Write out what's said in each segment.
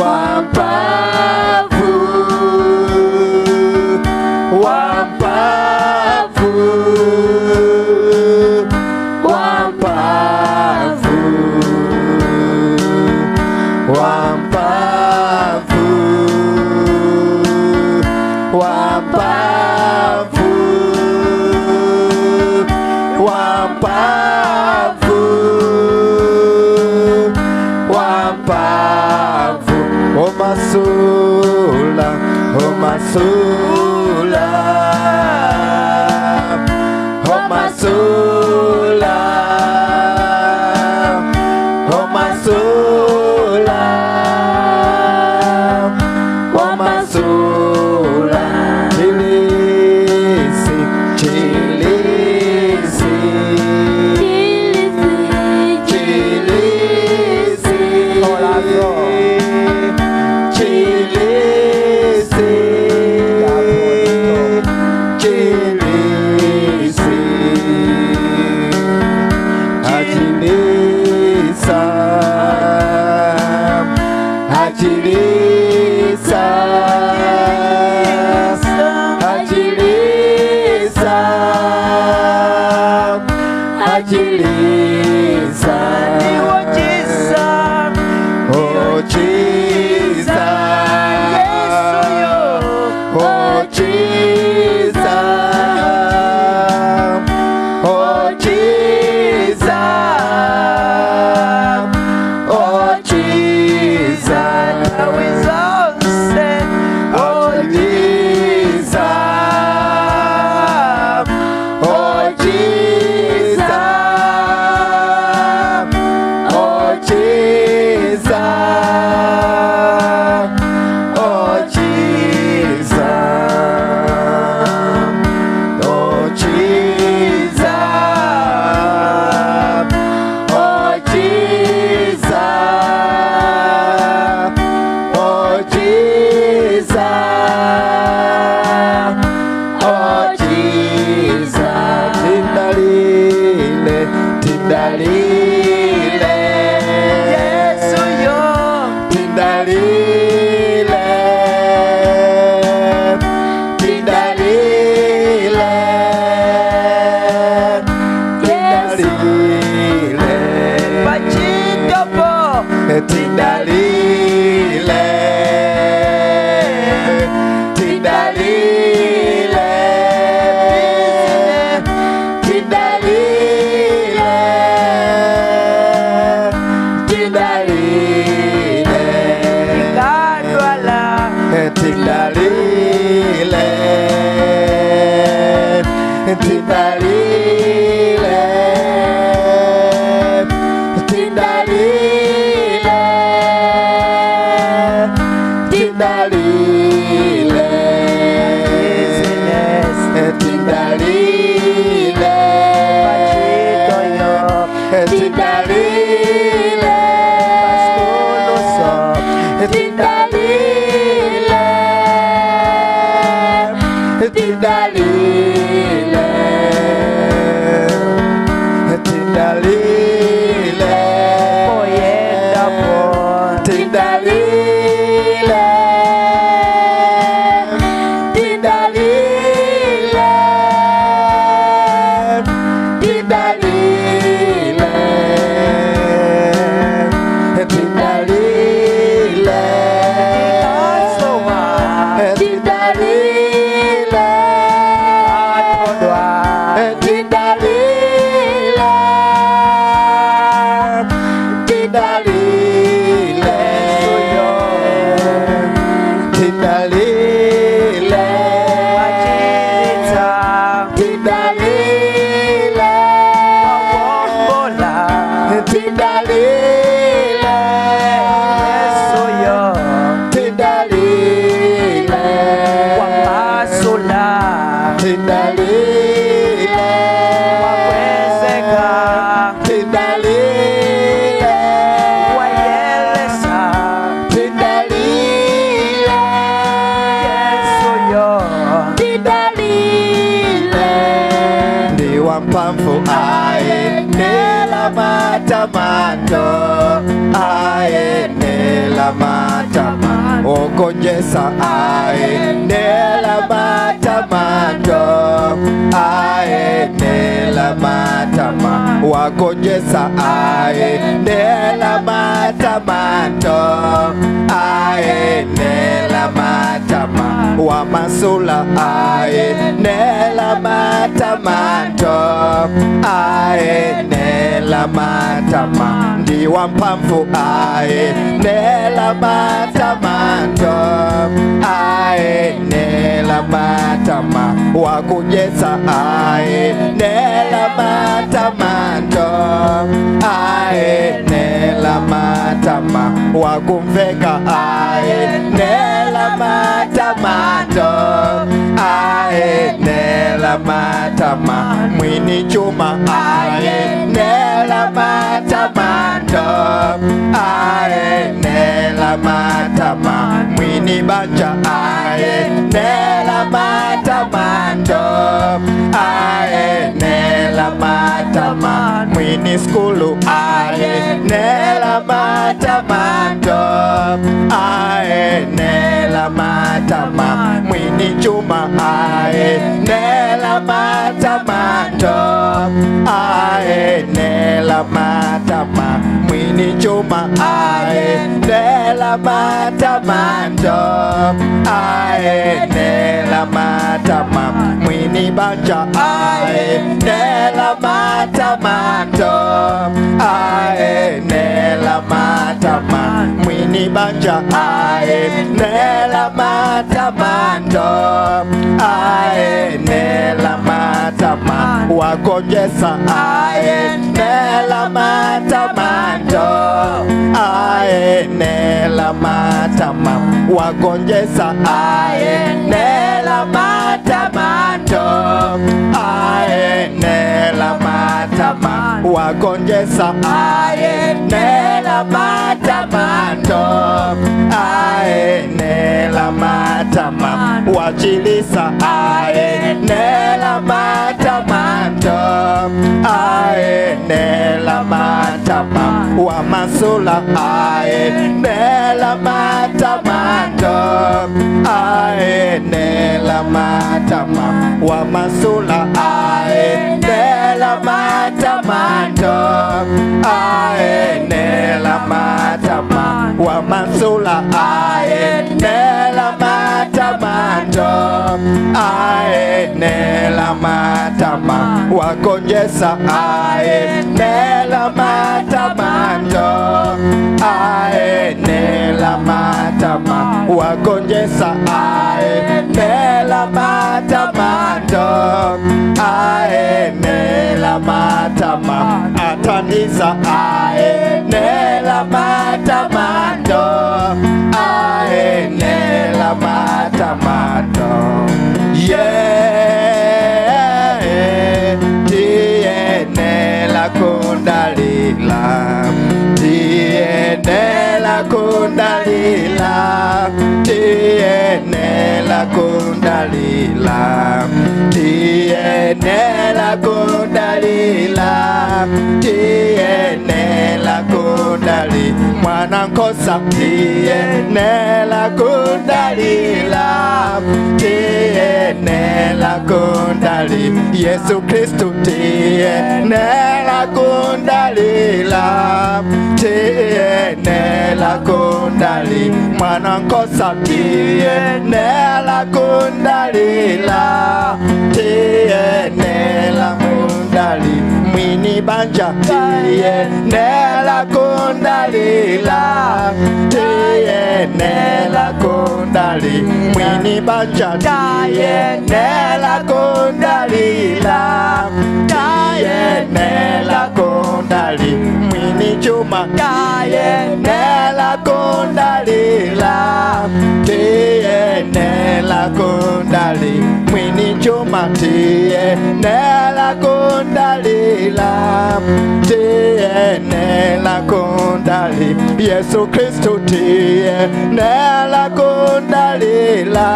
wampavu, wampavu, wampavu, wampavu, wampavu, wampavu, wampavu, omasula, omasula, omasula, omasula, omasula, chilisi, chilisi, chilisi, chilisi, chilisi, achilisa, achilisa, achilisa, achilisa, oh Jesus, oh Jesus, oh Jesus, oh Jesus, Pamfu aenela matamando aenela nela matama okonyesa ae nela matamando ae nela matama wakonyesa ae nela matamando ae nela matama wamasula ae nela matamando ae nela matama ndiwa mpamvu ae nela matamando ae nela matama wakonyesa ae nela matamando ae nela matama wakumveka ae nela matamando ae nela matama mwini chuma ae nela matamando ae nela matama mwini banja ae nela matamando ae nela matama mwini skulu ae nela matamando ae nela matama mwini chuma ae nela matamando ae nela matama mwini chuma ae nela matamando ae nela matama mwini banja ae nela matamando ae nela matama mwini banja ae nela matamando ae nela matama wakonyesa ae nela matamando ae nela matama wakonyesa ae nela matamando ae nela matama wakonyesa ae nela matamando ae nela matama wachilisa ae nela matamando ae nela matama wamasula ae nela matamando ae nela matama wamasula ae nela matamando ae nela matama wamasula ae nela matamando ae nela matama wakonyesa ae nela matamando ae nela matama wakonyesa ae nela matamando ae nela matama ataniza ae nela matamando ae nela matamando die nela kundalila die nela kundalila die nela kundalila die nela kundalila die nela kundali mwana nkosa die nela kundalila die nela kundali Yesu Kristu die nela kundalila die nela kundali mwana nkosa die nela kundalila die nela kundali mwini banja die nela kundalila die nela kundali mwini banja die nela kundalila die nela kundali mwini chuma die nela kundalila die nela kundali mwini chuma die nela kundalila die nela kundali Yesu Kristu die nela kundalila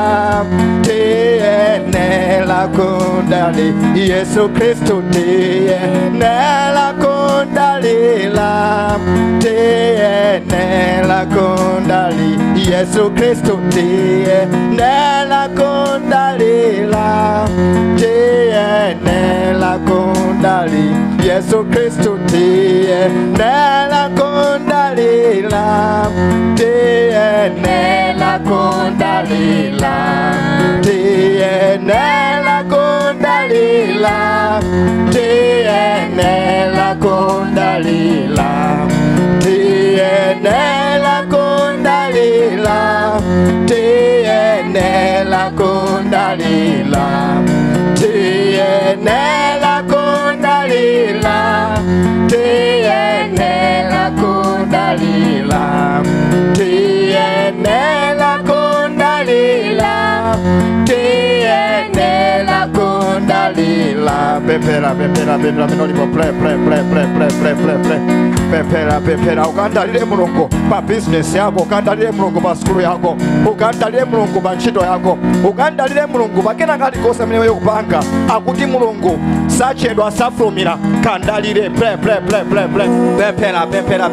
die tiyenela kundali Yesu Kristu tiyenela kundalila tiyenela kundali Yesu Kristu tiyenela kundalila tiyenela kundali Yesu Kristu tiyenela kundalila tiyenela kundalila tiyenela kundalila tiyenela kundalila tiyenela kundalila tiyenela kundalila tiyenela kundalila tiyenela kundalila tiyenela kundalila tiyenela kundalila pepera minolipo play pepera ukandalile Mulungu pa business yako ukandalile Mulungu pa skulu yako ukandalile Mulungu pa ntchito yako ukandalile Mulungu pakena kali kosa mene wewe kupanga akuti Mulungu sachedwa safulumira kandalile play pepera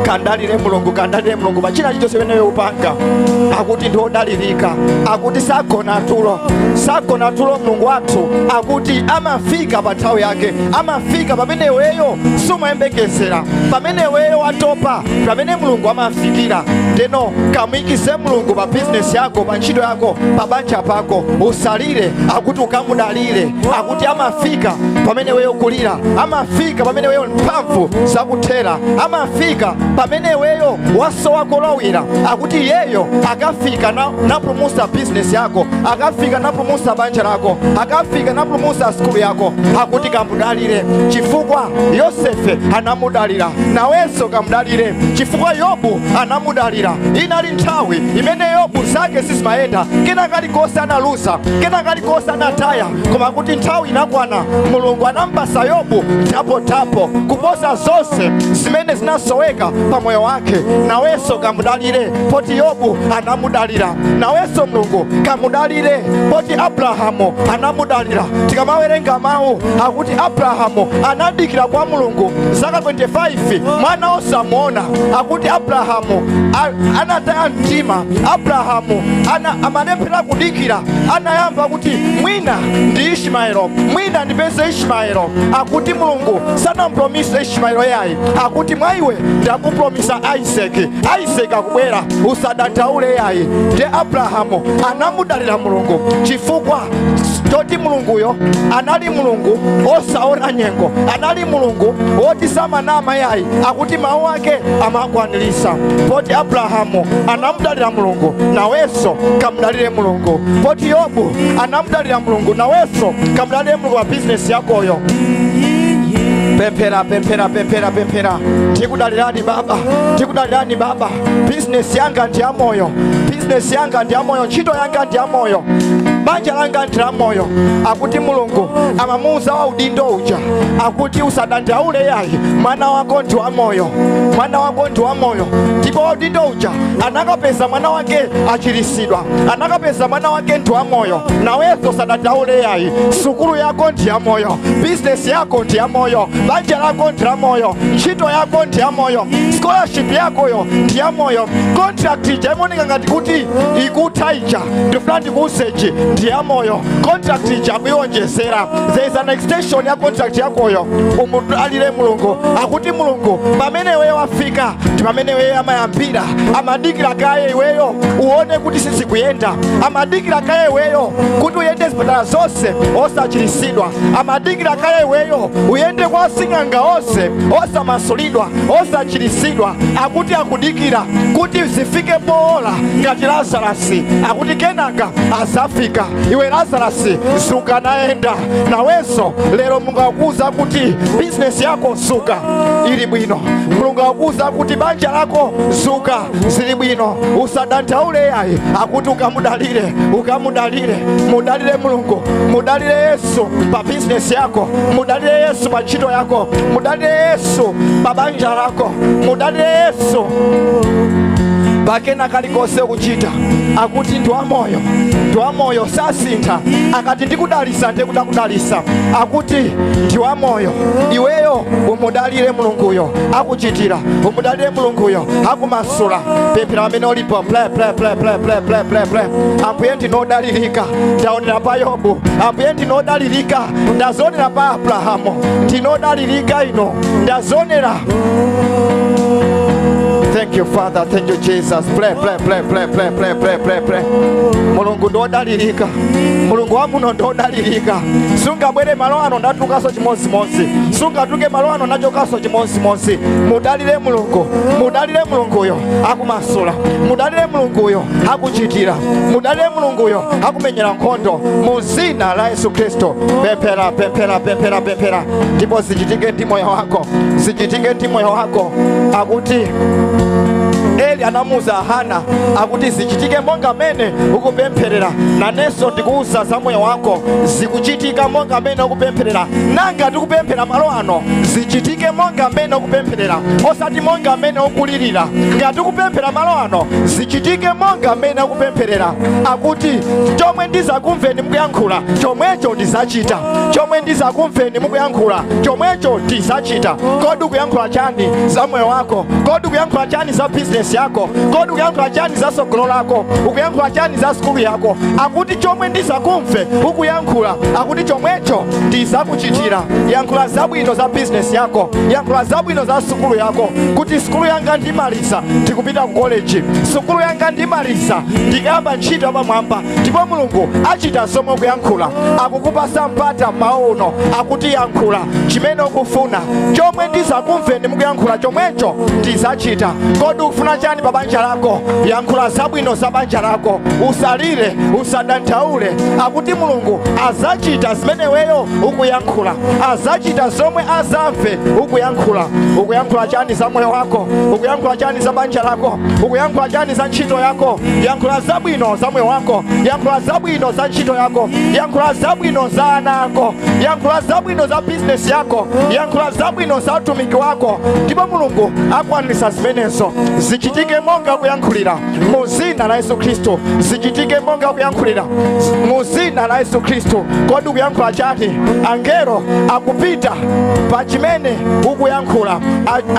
kandalile Mulungu pa china chilichonse mene wewe kupanga akuti ndiodalirika akuti sagona tulo Mulungu wathu akuti amafika pa nthawi yake amafika pamene weyo sumayembekezera pamene weyo watopa pamene Mulungu amafikira ndeno kamuyikise Mulungu pa business yako pa ntchito yako pa banja pako usalire akuti ukamudalire akuti amafika pamene weyo kulira amafika pamene weyo mphamvu zakuthera amafika pamene weyo wasowa kolawira akuti yeyo akafika napulumusa business yako akafika napulumusa banja lako akafika napulumusa skulu yako akuti kamudalire chifukwa Yosefe anamudalira nawenso kamudalire chifukwa Yobu anamudalira inali nthawi imene Yobu zake sizimayenda kena kalikosa analuza kena kalikosa anataya koma kuti nthawi inakwana Mulungu anampasa Yobu tapo kuposa zonse zimene zinasoweka pamoyo wake nawenso kamudalire poti Yobu anamudalira nawenso Mulungu kamudalire poti Abrahamu anamudalira tikamawerenga mawu akuti Abrahamu anadikira kwa Mulungu zaka 25 mwana osamuona akuti Abrahamu anataya mtima Abrahamu amalephera kudikira anayamba kuti mwina ndi Ishmaelo mwina ndipeze Ishmaelo akuti Mulungu sanampromisa Ishmaelo yayi akuti mwaiwe ndakupromisa Isaac akubwera usadandaule yayi ndiye Abrahamu anamudalira Mulungu chifukwa toti Mulunguyo anali Mulungu osaona nyengo anali Mulungu woti samanama yayi akuti mawu ake amakwanilisa poti Abrahamu anamudalira Mulungu nawenso kamudalire Mulungu poti Yobu anamudalira Mulungu nawenso kamudalire Mulungu wa business yakoyo pepera tikudalirani baba business yanga ndi ya moyo ntchito yanga ndi ya moyo banja langa ndi la moyo akuti Mulungu amamuuza wa udindo uja akuti usadandaule yayi mwana wako ndi wa moyo ndipo wa udindo uja anakapeza mwana wake achirisidwa anakapeza mwana wake ndi wa moyo nawenso usadandaule yayi sukulu yako ndi ya moyo business yako ndi ya moyo banja lako ndi la moyo ntchito yako ndi ya moyo scholarship yakoyo ndi ya moyo contract ija imoneka ngati kuti ikuthaija ndifuna ndikuuseji ndi ya moyo contract ija kuyonjezera there is an extension ya contract yakoyo umudalire Mulungu akuti Mulungu pamene wewe wafika ndi pamene wewe amayambira amadikira kaye iweyo uone kuti sizikuyenda amadikira kaye iweyo kuti uyende zipatala zonse osachirisidwa amadikira kaye iweyo uyende kwa sing'anga onse osamasulidwa osachirisidwa akuti akudikira kuti zifike pola ngati Lazarasi akuti kenaka azafika iwe Lazarasi suka naenda nawenso lero Mulungu akuuza kuti business yako suka ili bwino Mulungu akuuza kuti banja lako suka zili bwino usadandaule yayi akuti ukamudalire mudalire Mulungu mudalire Yesu pa business yako mudalire Yesu pa ntchito yako mudalire Yesu pa banja lako mudalire Yesu pakena kalikose kuchita akuti ndi wamoyo sasintha akati ndikudalisa ndikudalisa akuti ndi wamoyo iweyo umudalire mulunguyo akuchitira umudalire mulunguyo akumasula pemphera amene ulipo ple ambuye ndinodalirika ndaonera pa Yobu ambuye ndinodalirika ndazonera pa Abrahamu ndinodalirika ino ndazonera. Thank you, Father. Thank you, Jesus. Play. Mulungu ndodalirika. Mulungu wamuno ndodalirika. Sunga bwere malo ano ndatukaso chimodzimodzi. Sunga tuke malo ano nachokaso chimodzimodzi. Mudalire Mulungu. Mudalire Mulunguyo akumasula. Mudalire Mulunguyo akuchitira. Mudalire Mulunguyo akumenyera nkhondo. Mu dzina la Yesu Kristo. Pemphera. Ndipo zichitike ndi moyo wako. Zichitike ndi moyo wako. Akuti Eli anamuza Hana akuti zichitike monga mene ukupempherera nanenso ndikuuza za moyo wako zikuchitika monga mene ukupempherera nanga tikupemphera malo ano zichitike monga mene ukupempherera osati monga mene ukulirira ngati ukupemphera malo ano zichitike monga mene ukupempherera akuti chomwe ndizakumveni mukuyankhula chomwecho ndizachita chomwe ndizakumveni mukuyankhula chomwecho ndizachita. Kodi ukuyankhula chani za moyo wako? Kodi ukuyankhula chani za business yako? Kodi ukuyankhula chani za sogolo lako? Ukuyankhula chani za skulu yako? Akuti chomwe ndizakumve ukuyankhula akuti chomwecho ndizakuchitira. Yankhula zabwino za business yako, yankhula zabwino za skulu yako kuti skulu yanga ndimaliza ndikupita ku college, skulu yanga ndimaliza ndikayamba ntchito pamwamba ndipo Mulungu achita zomwe ukuyankhula akukupasa mpata mauno akuti yankhula chimene ukufuna chomwe ndizakumveni mukuyankhula chomwecho ndizachita. Kodi ukufuna chani pa banja lako? Yankhula zabwino za banja lako, usalire usadandaule akuti Mulungu azachita zimene weyo ukuyankhula, azachita zomwe azamve ukuyankhula. Ukuyankhula chani za moyo wako? Ukuyankhula chani za banja lako? Ukuyankhula chani za ntchito yako? Yankhula zabwino za moyo wako, yankhula zabwino za ntchito yako, yankhula zabwino za ana ako, yankhula zabwino za business yako, yankhula zabwino za utumiki wako ndipo Mulungu akwanisa zimenezo. Zichitike monga kuyankhulira mu dzina la Yesu Kristo. Zichitike monga kuyankhulira mu dzina la Yesu Kristo. Kodi ukuyankhula chani? Angelo akupita pa chimene ukuyankhula.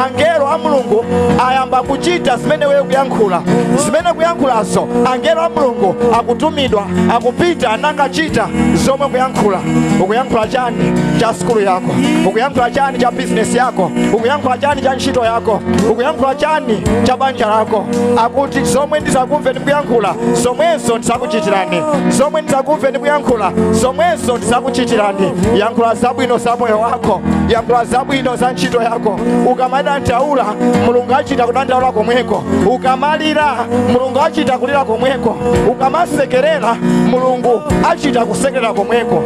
Angelo a Mulungu ayamba kuchita zimene wewe ukuyankhula. Zimene ukuyankhulazo angelo a Mulungu akutumidwa akupita nakachita zomwe ukuyankhula. Ukuyankhula chani cha skulu yako? Ukuyankhula chani cha business yako? Ukuyankhula chani cha ntchito yako? Ukuyankhula chani cha banja lako? Akuti zomwe ndizakumveni mukuyankhula zomwezo ndizakuchitirani, zomwe ndizakumveni mukuyankhula zomwezo ndizakuchitirani. Yankhula zabwino za moyo wako, yankhula zabwino za ntchito yako. Ukamadandaula Mulungu achita kudandaula komweko, ukamalira Mulungu achita kulira komweko, ukamasekerera Mulungu achita kusekerera komweko.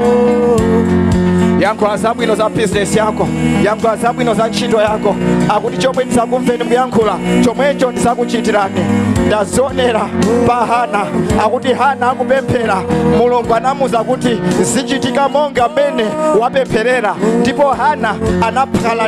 Yankhula zabwino za business yako, yankhula zabwino za ntchito yako akuti chomwe ndizakumveni mukuyankhula chomwecho ndizakuchitirani. Ndazonera pa Hana akuti Hana akupemphera Mulungu anamuza kuti zichitika monga mene wapempherera ndipo Hana anakhala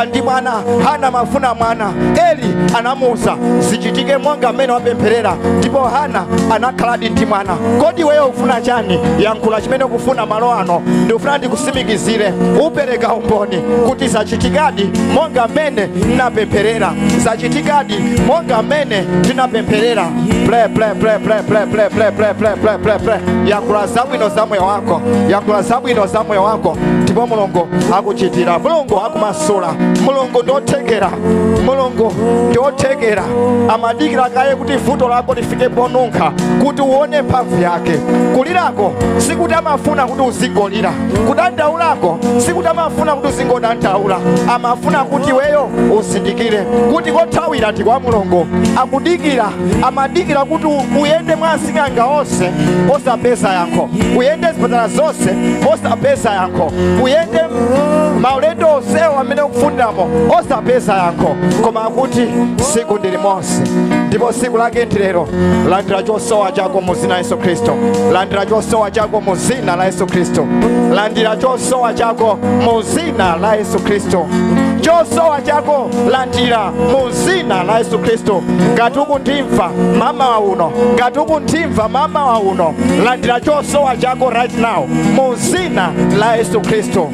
ndi mwana. Hana mafuna mwana. Eli anamuza zichitike monga mene wapempherera ndipo Hana anakhala ndi mwana. Kodi wewe ufuna chani? Yankhula chimene ukufuna malo ano. Ndifuna ndikusimikizire upereka umboni kuti zachitikadi monga mene ndinapempherera, zachitikadi monga mene ndinapempherera. Play. Yankhula zabwino za moyo wako, yankhula zabwino za moyo wako ndipo Mulungu akuchitira. Mulungu akumasula. Mulungu ndothekera, Mulungu ndothekera. Amadikira kaye kuti vuto lako lifike ponunkha kuti uone mphamvu yake. Kulirako sikuti amafuna kuti uzingolira, kudandaulako sikuti amafuna kuti uzingodandaula, amafuna kuti weyo uzindikire kuti kothawira ndi kwa Mulungu. Akudikira, amadikira kuti uyende mwasikanga onse osapeza yankho, uyende zipatala zonse osapeza yankho, uyende maulendo onsewo amene ukufundamo osapeza yankho, koma akuti siku ndi limodzi ndipo siku lake ndi lero. Landira chosowa chako mu dzina la Yesu Kristo, landira chosowa chako mu dzina la Yesu Kristo, landira chosowa chako mu dzina la Yesu Kristo. chosowa chako landira muzina la Yesu Kristo. Ngati ukundimva mama wa uno, ngati ukundimva mama wa uno, landira chosowa chako right now muzina la Yesu Kristo.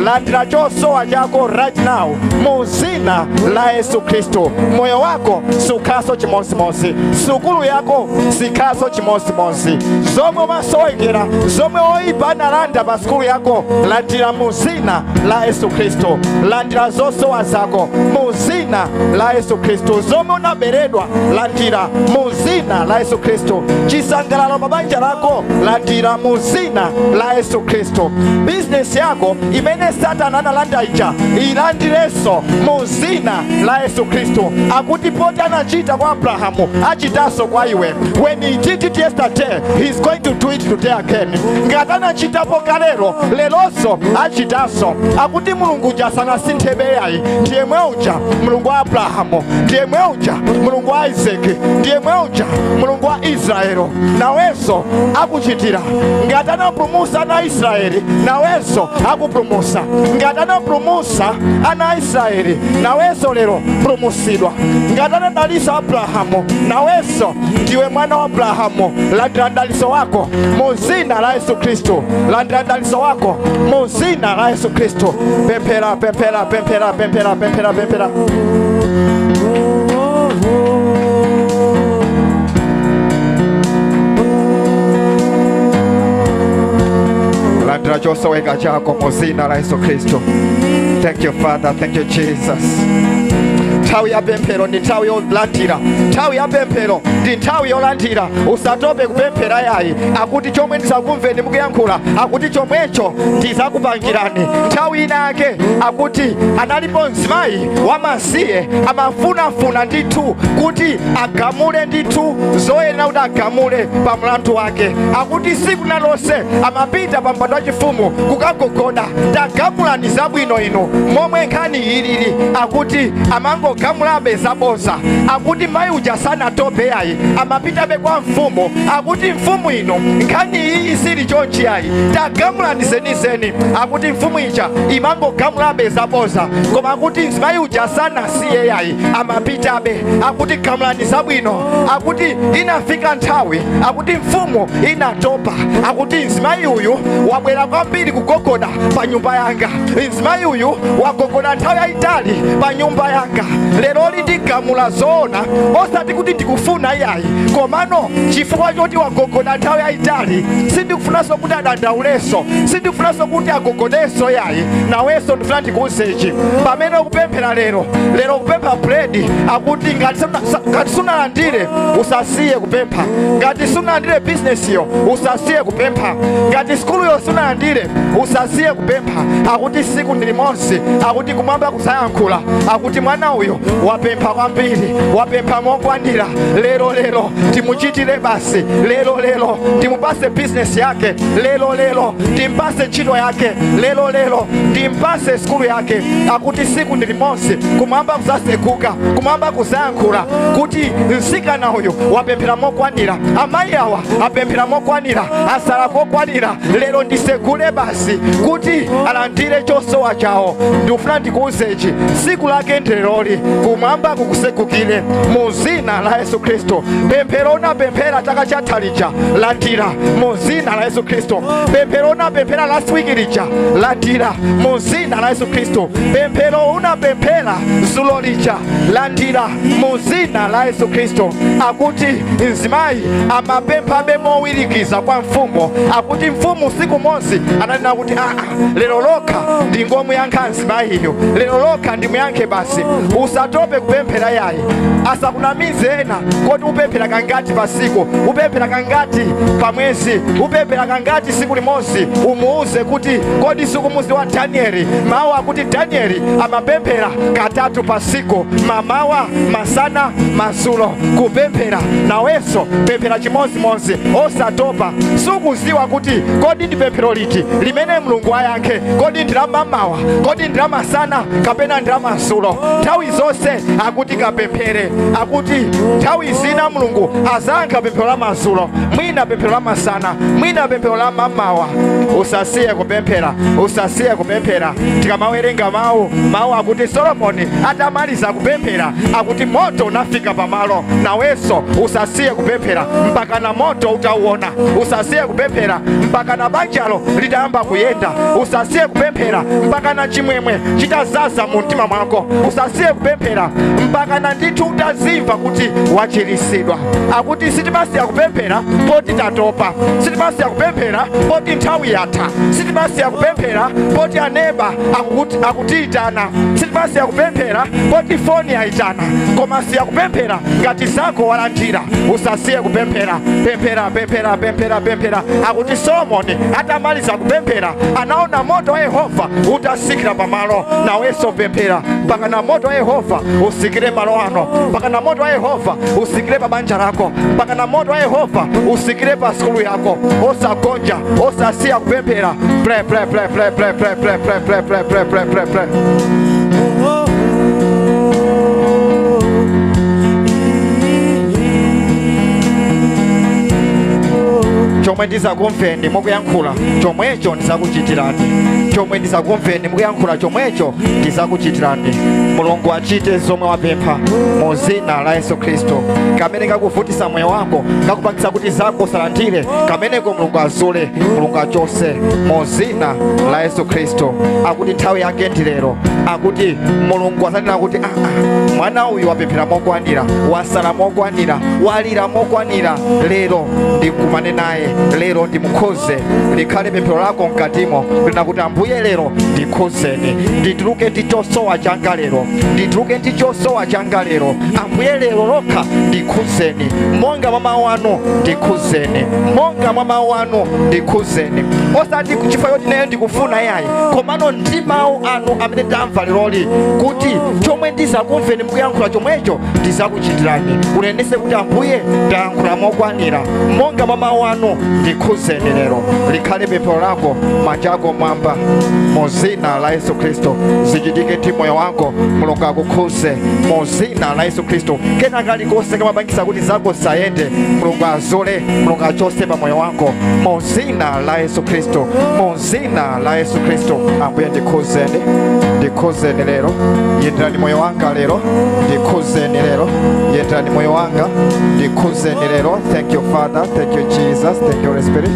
Landira chosowa chako right now muzina la Yesu Kristo. Moyo wako sukaso chimosimosi, sukulu yako sikaso chimosimosi, zomwe masoekera zomwe oipa analanda pa sukulu yako landira muzina la Yesu Kristo. Landira zosowa zako muzina la Yesu Kristo. Zomwe unaberedwa landira muzina la Yesu Kristo. Chisangalalo mabanja lako landira muzina la Yesu Kristo. Business yako imene Satana analanda ija ilandireso muzina la Yesu Kristo. Akuti poti anachita kwa Abrahamu achitaso kwa iwe. When he did it yesterday, he's going to do it today again. Ngati anachitapo kalero leloso achitaso. Akuti Mulungu jasana sintebeyayi. Ndiye mweuja Mulungu wa Abrahamu, ndiye mweuja Mulungu wa Isaac, ndiye mweuja Mulungu wa Israelo. Naweso akuchitira. Ngati anapulumusa ana Israeli, naweso akupulumusa. Ngati anapulumusa ana Israeli, naweso lero pulumusidwa. Ngati anadalisa Abrahamu, naweso ndiwe mwana wa Abrahamu. Landira daliso wako muzina la Yesu Kristo. Landira daliso wako muzina la Yesu Kristo. Pempera, pempera, pempera, pempera, pempera, pempera. Landira chosoweka chako muzina la Yesu Kristo. Thank you, Father. Thank you, Jesus. Nthawi ya pemphero ndi nthawi yolandira. Nthawi ya pemphero ndi nthawi yolandira. Usatope kupemphera yayi. Akuti chomwe ndisakumveni mukuyankhula, akuti chomwecho ndizakupangirani. Nthawi inake akuti analipo mzimayi wamasiye amafunafuna ndithu kuti agamule ndithu zoyenera kuti agamule pa mlandu wake. Akuti siku nalonse amapita pa mpando wachifumu kukagogoda, tagamulani zabwino ino momwe nkhani ilili. Akuti amangogamulabe zaboza. Akuti mayi uja sanatope yayi, amapitabe kwa mfumu. Akuti mfumu ino nkhani iyi isili chonchi yayi, tagamulani zenizeni. Akuti mfumu ija imangogamulabe zaboza, koma akuti mayi uja sanasiye yayi, amapitabe. Akuti gamulani zabwino. Akuti inafika nthawi, akuti mfumu inatopa. Akuti mzimayi uyu wabwera kwambiri kugogoda pa nyumba yanga. Mzimayi uyu wagogoda nthawi yayitali pa nyumba yanga. Lero ndigamula zona osati kuti ndikufuna yayi, komano chifukwa choti wagogoda nthawi yayitali sindikufunanso kuti adandauleso, sindikufunanso kuti agogodeso yayi. Naweso ndifuna ndikuuzechi pamene ukupemphera lero kupempha bredi. Akuti ngati sunalandire usasiye kupempha. Ngati sunalandire business yo usasiye kupempha. Ngati skulu yo sunalandire usasiye kupempha. Akuti siku ndilimonse, akuti kumwamba kusayankhula. Akuti mwana uyo wapempha kwambiri, wapempha mokwanira. Lero timuchitire basi. Lero timupase business yake. Lero timpase ntchito yake. Lero timpase skulu yake. Akuti siku ndilimonse kumwamba kusasekuka, kumwamba kusayankhula kuti msikana uyu wapemphera mokwanira, amayi awa apemphera mokwanira, asala kokwanira. Lero ndisekule basi kuti alandire chosowa chawo. Ndikufuna ndikuuzechi siku lake ndeloli kumwamba kukusekukire muzina la Yesu Kristo. Pemphero unapemphera chaka chathalija landira muzina la Yesu Kristo. Pemphero unapemphera last week lija landira muzina la Yesu Kristo. Pemphero unapemphera zulo lija landira muzina la Yesu Kristo. Akuti mzimayi amapempha bemowirikiza kwa mfumu. Akuti mfumu siku monsi ananena kuti lero lokha ndingomuyankha mzimayiyo, lero lokha ndimuyankhe basi. Usatope kupemphera yayi. Asakunamize ena koti upemphera kangati pasiku, upemphera kangati pamwezi, upemphera kangati siku limodzi. Umuuze kuti kodi sikumuzi wa Danieli. Mawu akuti Danieli amapemphera katatu pasiku, mamawa, masana, masulo. Kupemphera naweso pemphera chimozimozi osatopa. Sukuziwa kuti kodi ndi pemphero liti limene Mulungu ayankhe, kodi ndila mamawa, kodi ndila masana, kapena ndila masulo. Nthawi chose akuti kapemphere, akuti nthawi zina Mulungu azankha pemphero la madzulo, mwina pemphero la masana, mwina pemphero la mamawa. Usasiye kupemphera, usasiye kupemphera. Tikamawerenga mawu akuti Solomoni atamaliza kupemphera akuti moto unafika pamalo. Nawenso usasiye kupemphera mpaka na moto utauona. Usasiye kupemphera mpaka na banjalo litayamba kuyenda. Usasiye kupemphera mpaka na chimwemwe chitazaza mu mtima mwako. Usasiye kupemphera mpaka na ndithu utazimva kuti wachiritsidwa. Akuti sitimasiya kupemphera poti tatopa, sitimasiya kupemphera poti nthawi yatha, sitimasiya kupemphera poti aneba akutiyitana, sitimasiya kupemphera poti foni yayitana, koma siya kupemphera ngati zako walandira. Usasiye kupemphera, pemphera. Akuti Solomoni atamaliza kupemphera anaona moto wa Yehova utasikira pamalo. Nawenso pemphera mpaka na moto wa Yehova usikire malo ano, mpaka na moto wa Yehova usikire pa banja lako, mpaka na moto wa Yehova usikire pa skulu yako. Osagonja, osasiya kupemphera. Pray. Chomwe ndizakumveni mukuyankhula chomwecho ndizakuchitirani, chomwe ndizakumveni mukuyankhula chomwecho ndizakuchitirani. Mulungu achite zomwe wapempha mu zina la Yesu Kristo. Kamene kakuvutisa moyo wako, kakupangisa kuti zako usalandire, kameneko Mulungu azule, Mulungu achose mu zina la Yesu Kristo. Akuti nthawi yake ndi lero, akuti Mulungu azanena kuti mwana uyu wapemphera mokwanira, wasala mokwanira, walira mokwanira. Lero ndikumane naye, lero ndimukhoze. Likhale pemphero lako mkatimo lina kuti Ambuye lero ndikhozeni, ndituluke ndi chosowa changa lero, ndituluke ndi chosowa changa lero. Ambuye lero lokha ndikhozeni, monga mwa mawu anu ndikhozeni, monga mwa mawu anu ndikhozeni. Osati kuchifukwa yoti nayo ndikufuna yayi, komano ndi mawu anu amene tamva leroli kuti chomwe ndizakumveni mukuyankhula chomwecho ndizakuchitirani. Unenese kuti Ambuye ndayankhula mokwanira, monga mwa mawu anu ndikhozeni lero. Likhale pemphero lako manja ako mwamba mu zina la Yesu Kristo. Zichitike ndi moyo wako, Mulungu akukhoze mu zina la Yesu Kristo. Kena kalikonse kamapangisa kuti zako sayende, Mulungu azole, Mulungu achose pa moyo wako mu zina la Yesu Kristo, mu zina la Yesu Kristo. Ambuye ndikhozeni lero, yenderani moyo wanga lero, ndikhozeni lero, yenderani moyo wanga, ndikhozeni lero. Thank you Father, thank you Jesus, thank you Holy Spirit.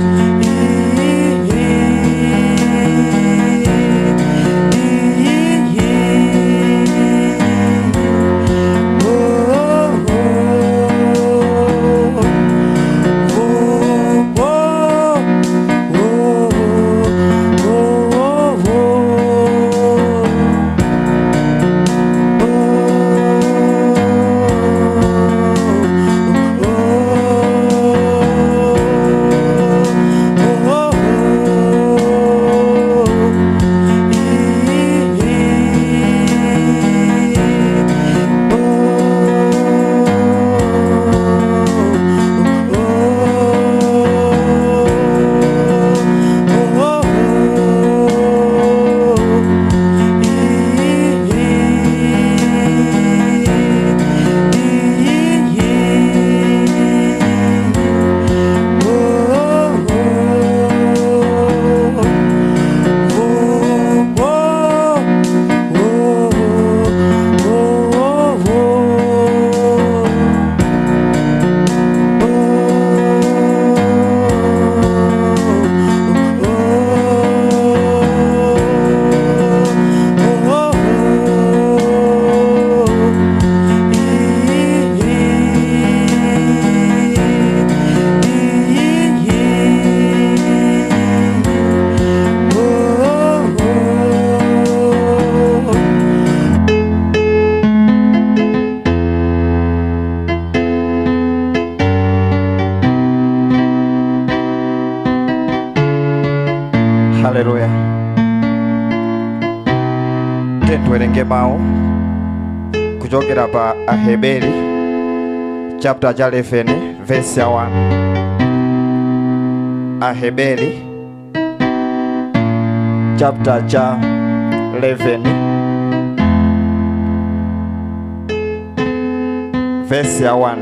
Haleluya. Tuwerenge mawu kuchokera pa Aheberi chapter 11 verse 1. Aheberi chapter 11 verse ya 1.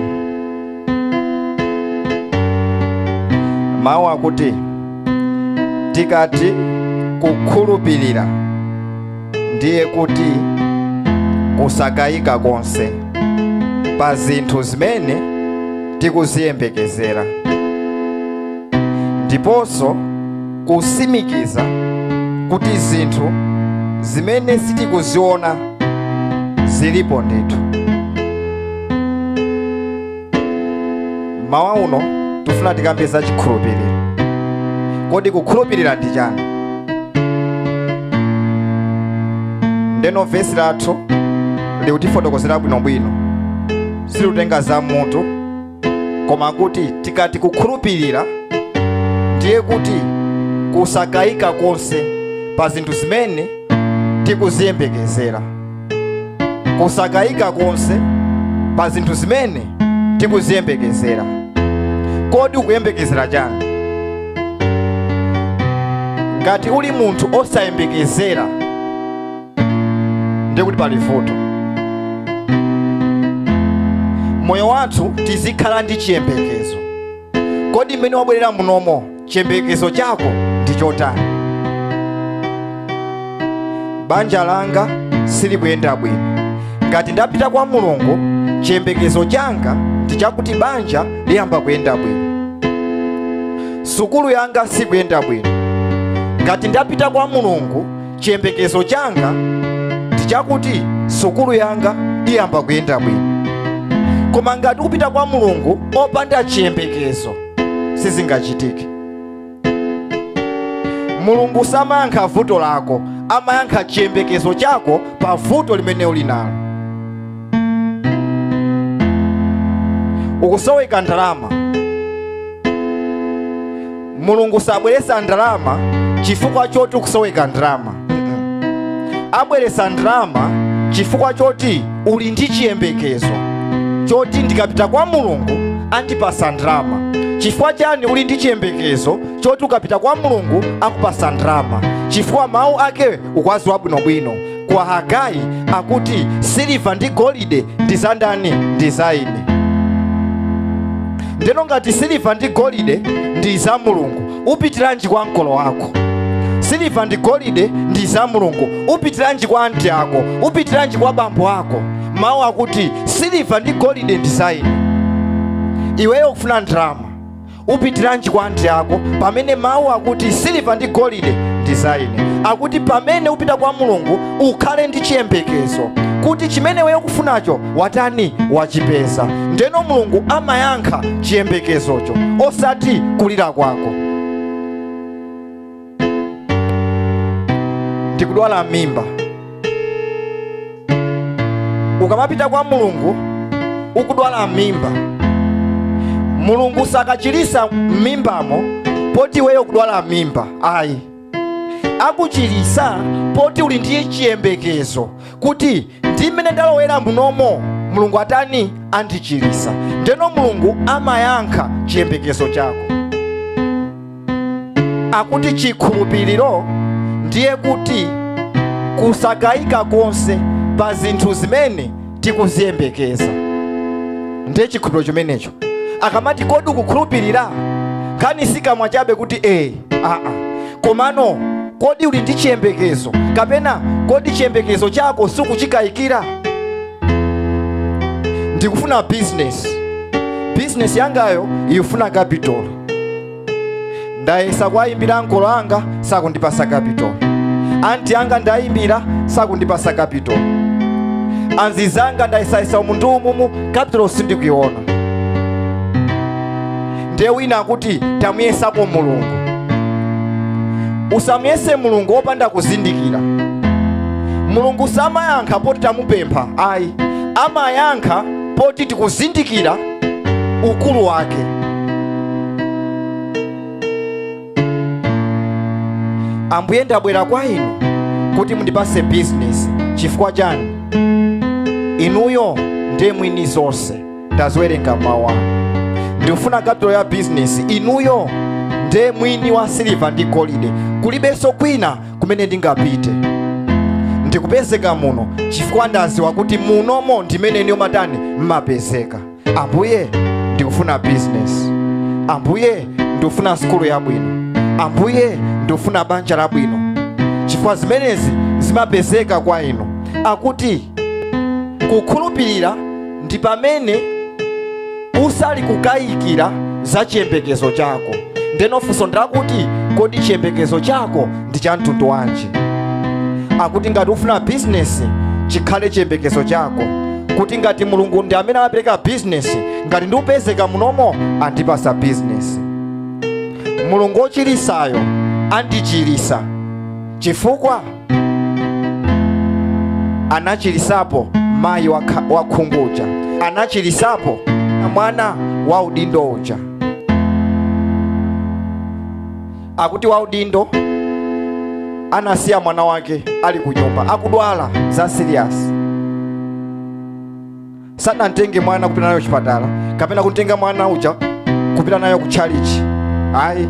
Mawu akuti tikati kukhulupirira ndiye kuti kusakayika konse pa zinthu zimene tikuziyembekezera, ndiponso kusimikiza kuti zinthu zimene sitikuziona zilipo ndithu. Mawa uno tufuna tikambe za chikhulupiriro. Kodi kukhulupirira ndi chani? Ndeno vesi lathu likutifotokozera bwinobwino, silikutenga za mutu, koma kuti tikati kukhulupirira ndiye kuti kusakayika konse pa zinthu zimene tikuziyembekezera. Kusakayika konse pa zinthu zimene tikuziyembekezera. Kodi ukuyembekezera chani? Ngati uli munthu osayembekezera ndiye kuti pali vuto. Moyo wathu tizikhala ndi chiyembekezo. Kodi mmene wabwerera munomo chiyembekezo chako ndi chotani? Banja langa silibwenda bwino. Ngati ndapita kwa Mulungu, chiyembekezo changa ndi chakuti banja liyamba kuyenda bwino. Sukulu yanga sikuyenda bwino. Ngati ndapita kwa Mulungu, chiyembekezo changa ndi chakuti sukulu yanga iyamba kuyenda bwino. Koma ngati kupita kwa Mulungu opanda chiyembekezo sizingachitike. Mulungu samayankha vuto lako, amayankha chiyembekezo chako pa vuto limene uli nalo. Ukusoweka ndalama, Mulungu sabweresa ndalama chifukwa choti ukusoweka ndalama. Abweresa ndalama chifukwa choti uli ndi chiyembekezo choti ndikapita kwa Mulungu andipasa ndalama. Chifukwa chani uli ndi chiyembekezo choti ukapita kwa Mulungu akupasa ndalama? Chifukwa mawu ake ukwaziwa bwinobwino. Kwa Hagai akuti siliva ndi golide ndi za ndani? Ndi za ine. Ndeno ngati siliva ndi golide ndi za Mulungu, upitiranji kwa mkolo wako? Siliva ndi golide ndi za Mulungu, upitiranji kwa anti ako? Upitiranji kwa bambo ako? Mawu akuti siliva ndi golide ndi za ine. Iweyo kufuna ndalama, upitiranji kwa anti ako? Pamene mawu akuti siliva ndi golide ndi za ine. Akuti pamene upita kwa Mulungu ukhale ndi chiyembekezo kuti chimene weyo kufunacho watani? Wachipeza. Ndeno Mulungu amayankha chiyembekezocho, osati kulira kwako. Ndikudwala mimba, ukamapita kwa Mulungu ukudwala mimba, Mulungu sakachilisa mimbamo poti weyo kudwala mimba. Ayi, akuchilisa poti uli ndiye chiyembekezo kuti ndimene ndalowera munomo Mulungu atani? Andichilisa. Ndeno Mulungu amayankha chiyembekezo chako. Akuti chikhulupiriro ndiye kuti kusakayika konse pa zinthu zimene tikuziyembekeza. Ndiye chikhulupiriro chimenecho. Akamati kodi ukukhulupirira, kani sikamwa chabe kuti komano kodi uli ndi chiyembekezo, kapena kodi chiyembekezo chako sikuchikayikira? Ndikufuna business yangayo ifuna capital. Ndayesa kwayimbira nkolo anga sakundipasa capital. Anti anga ndayimbira sakundipasa capital. Anzizanga ndayesa umundu umumu capital sindikuiona. Ndiye wina akuti tamuyesako Mulungu. Usamuyese Mulungu opanda kuzindikira. Mulungu samayankha poti tamupempha. Ayi, amayankha poti tikuzindikira ukulu wake. Ambuye ndabwera kwa inu kuti mundipase business. Chifukwa chani? Inuyo ndiye mwini zonse. Ndaziwerenga mawu. Ndifuna capital ya business. Inuyo ndiye mwini wa siliva ndi golide. Kulibenso kwina kumene ndingapite. ndikupezeka muno chifukwa ndaziwa kuti munomo ndimene niyo matani mmapezeka. Ambuye ndikufuna business, Ambuye ndikufuna skulu yabwino, Ambuye ndikufuna banja labwino, chifukwa zimenezi zimapezeka kwa inu. Akuti kukhulupirira ndi pamene usali kukayikira za chiyembekezo chako. Ndeno funso ndakuti kodi chiyembekezo chako ndi cha mtundu wanji? Akuti ngati ufuna business chikhale chiyembekezo chako kuti ngati Mulungu ndi amene amapereka business, ngati ndiupezeka munomo andipasa business. Mulungu ochirisayo andichirisa chifukwa anachirisapo mayi wa khunguja, anachirisapo mwana wa udindo uja. Akuti wa udindo anasiya mwana wake ali kunyumba akudwala za serious. Sana ntenge mwana kupita nayo chipatala kapena kutenga mwana uja kupita nayo kuchalichi. Ayi,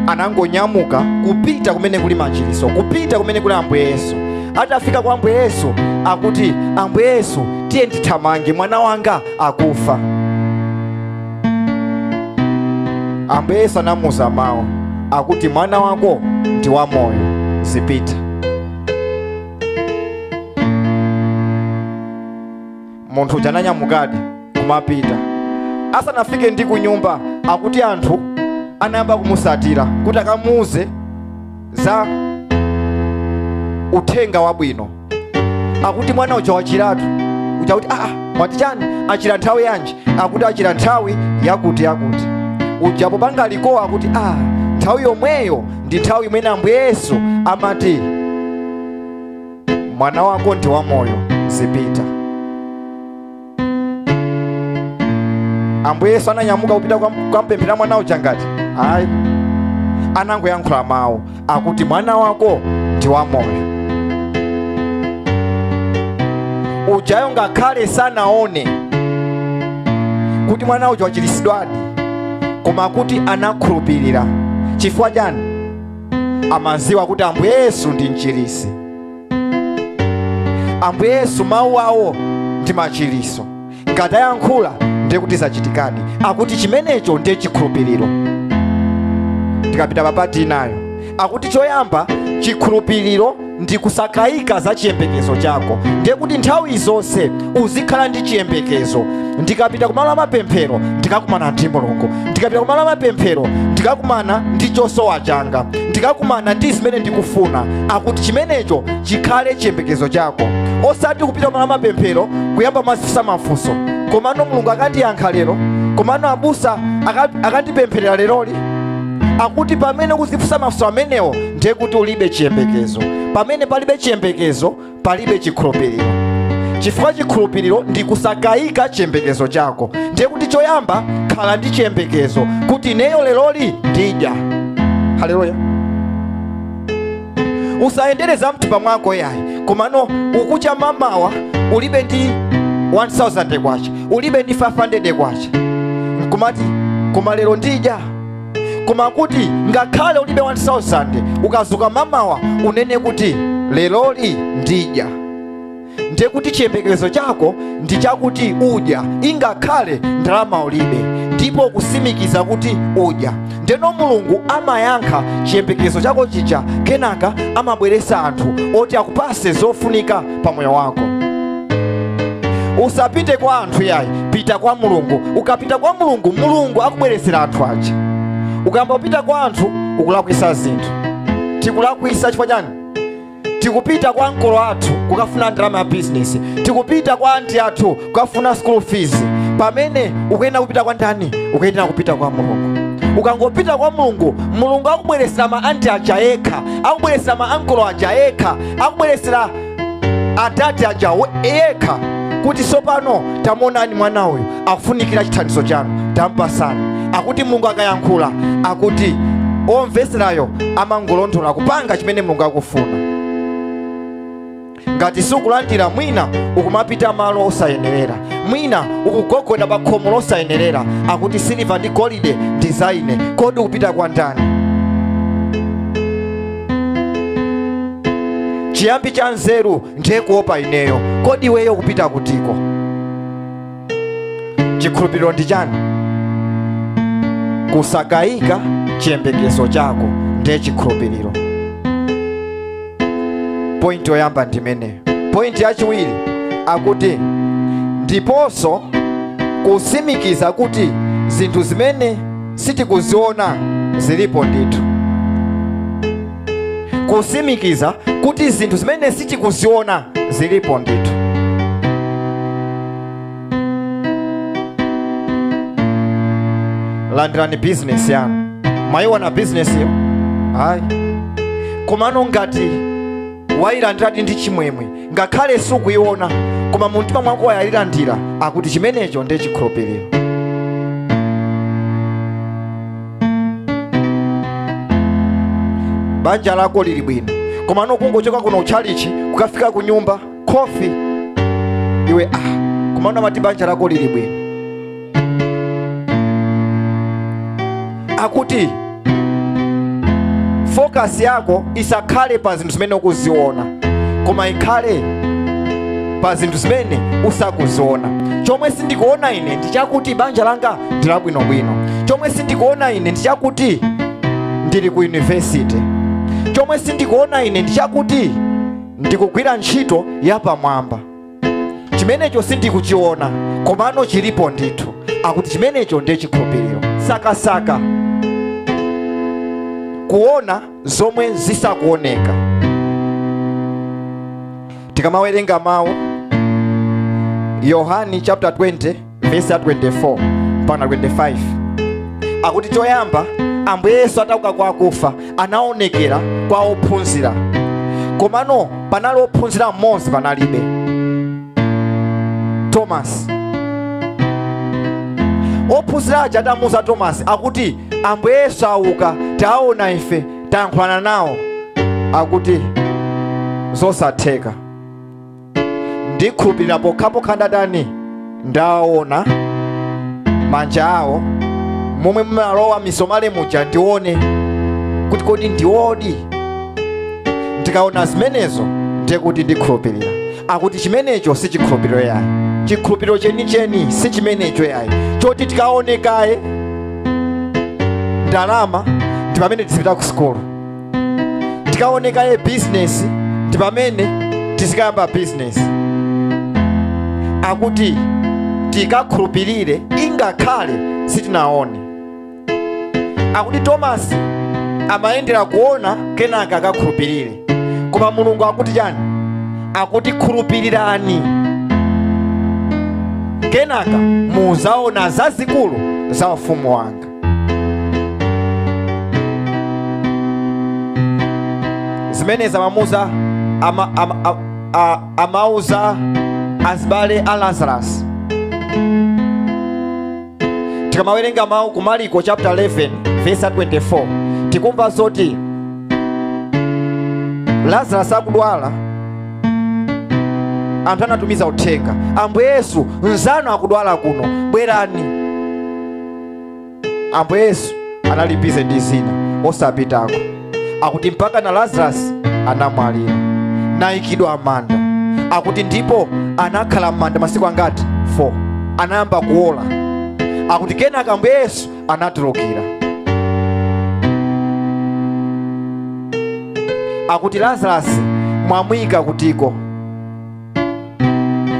anangonyamuka kupita kumene kuli machiriso, kupita kumene kuli Ambuye Yesu. Atafika kwa Ambuye Yesu akuti Ambuye Yesu tiye ndithamange mwana wanga akufa. Ambuye Yesu anamuza mawu akuti mwana wako ndi wa moyo, zipita. Munthu jananyamukadi kumapita. Asanafike ndi kunyumba akuti anthu anayamba kumusatira kuti akamuze za uthenga wabwino. Akuti mwana uja wachiratu uja kuti mwati chani achira nthawi yanji? Akuti achira nthawi yakuti yakuti. Ujapo pangaliko akuti nthawi yomweyo ndi nthawi imene Ambuye Yesu amati mwana wako ndi wa moyo, zipita. Ambuye Yesu ananyamuka kupita kwampemphera mwana uja ngati ayi, anangoyankhula mawu akuti mwana wako ndi wa moyo. Ujayo ngakhale sanaone kuti mwana uja wachirisidwadi, koma kuti anakhulupirira. Chifukwa chani? Amaziwa kuti Ambuye Yesu ndi mchirisi. Ambuye Yesu mawu awo ndi machiriso. Ngati ayankhula ndiye kuti zachitikadi. Akuti chimenecho ndiye chikhulupiriro. Tikapita papati nayo akuti choyamba chikhulupiriro ndi kusakayika za chiyembekezo chako. Ndiye kuti nthawi zonse uzikhala ndi chiyembekezo. Ndikapita kumalo amapemphero ndikakumana ndi Mulungu, ndikapita kumalo amapemphero ndikakumana ndi chosowa changa, ndikakumana ndi zimene ndikufuna. Akuti chimenecho chikhale chiyembekezo chako. Osati kupita kumalo amapemphero kuyamba mafunsa mafunso, komano Mulungu akandiyankha lero, komano abusa akandipempherera leroli. Akuti pamene kuzifunsa mafunso amenewo ndiye kuti ulibe chiyembekezo. Pamene palibe chiyembekezo palibe chikhulupiriro. Chifukwa chikhulupiriro ndi kusakayika chiyembekezo chako. Ndiye kuti choyamba khala ndi chiyembekezo kuti ineyo leroli ndidya. Haleluya. Usayendereza mtima mwako yayi, komano ukucha mamawa ulibe ndi 1000 kwacha, ulibe ndi 500 kwacha, nkumati koma lero ndidya. Koma kuti ngakhale ulibe 1000 ukazuka mamawa unene kuti leroli ndidya. Ndiye kuti chiyembekezo chako ndi chakuti udya ingakhale ndalama ulibe, ndipo kusimikiza kuti udya. Ndeno Mulungu amayankha chiyembekezo chako chicha, kenaka amabweretsa anthu oti akupase zofunika pamoyo wako. Usapite kwa anthu yayi, pita kwa Mulungu. Ukapita kwa Mulungu, Mulungu akubweretsera anthu aja. Ukamba upita kwa anthu ukulakwisa zinthu. Tikulakwisa chifukwa chani? Tikupita kwa nkolo athu kukafuna ndalama ya business, tikupita kwa anti athu kukafuna school fees. Pamene ukuyenda kupita kwa ndani? Ukuyenda kupita kwa Mulungu. Ukangopita kwa Mulungu, Mulungu akubweresera ma anti aja yekha, akubweresera ma ankolo aja yekha, akubweresera adati aja yekha, kuti sopano tamonani mwana uyu akufunikira chithandizo chanu, tampasani. Akuti Mulungu akayankhula akuti omveserayo amangolondola kupanga chimene Mulungu akufuna. Ngati sukulandira, mwina ukumapita malo osayenerera, mwina ukugogoda pa khomo losayenerera. Akuti siliva ndi golide ndi zaine, kodi ukupita kwa ndani? chiyambi cha nzeru ndiye kuopa ineyo. Kodi iweyo kupita kutiko? Chikhulupiriro ndi chani? Kusakayika chiyembekezo chako ndiye chikhulupiriro. Point yoyamba ndimeneyo. Point yachiwiri akuti ndiponso kusimikiza kuti zinthu zimene sitikuziona zilipo ndithu. Kusimikiza kuti zinthu zimene sitikuziona zilipo ndithu. Landirani business yanu. Mwayiona business yo? Ayi. Komano ngati wayilandiradi ndi chimwemwe, ngakhale sukuyiona, koma mu mtima mwako wayilandira, akuti chimenecho ndiye chikhulupiriro. Banja lako lili bwino, komano kungochoka kuno uchalichi kukafika ku nyumba coffee, iwe komano amati banja lako lili bwino. Akuti focus yako isakhale pa zinthu zimene ukuziona, koma ikhale pa zinthu zimene usakuziona. Chomwe sindikuona ine ndichakuti banja langa ndilabwinobwino. Chomwe sindikuona ine ndichakuti ndili ku university. Chomwe sindikuona ine ndichakuti ndikugwira ntchito yapamwamba. Chimenecho sindikuchiona, komano chilipo ndithu. Akuti chimenecho ndiye chikhulupiriro. Sakasaka kuona zomwe zisakuoneka. Tikamawerenga mawu Yohani chapter 20 verse 24 mpaka 25, akuti choyamba Ambuye Yesu atauka kwa akufa anaonekera kwa ophunzira, komano panali ophunzira mmodzi panalibe, Thomas. Ophunzira aja adamuwuza Thomas akuti Ambuye Yesu auka, taona ife tayankhulana nawo. Akuti zosatheka. Ndikhulupirira pokhapokha ndatani ndaona manja awo momwe mumalowa misomale muja, ndione kuti kodi ndiwodi. Ndikaona zimenezo ndiye kuti ndikhulupirira. Akuti chimenecho si chikhulupiriro yayi. Chikhulupiriro chenicheni si chimenecho yayi, choti tikaonekaye ndalama ndi pamene tizipita ku skolo. Tikaonekaye business ndi pamene tizikayamba business. Akuti tikakhulupirire ingakhale sitinaone. Akuti Thomas amayendera kuona kenaka akakhulupirire, koma Mulungu akuti chani? Akuti khulupirirani kenaka muzaona zazikulu za ufumu wanga. Zimene zamamuza amauza azibale a Lazarus. Tikamawerenga mawu ku Marko chapter 11 verse 24, tikumva zoti Lazarus akudwala, anthu anatumiza uthenga, Ambuye Yesu nzanu akudwala kuno, bwerani. Ambuye Yesu analipize ndi zina osapitako. Akuti mpaka na Lazarus anamwalira nayikidwa amanda. Akuti ndipo anakhala amanda masiku angati? 4. Anayamba kuola. Akuti kenaka Ambuye Yesu anatulukira. Akuti Lazarus mwamuyika kutiko.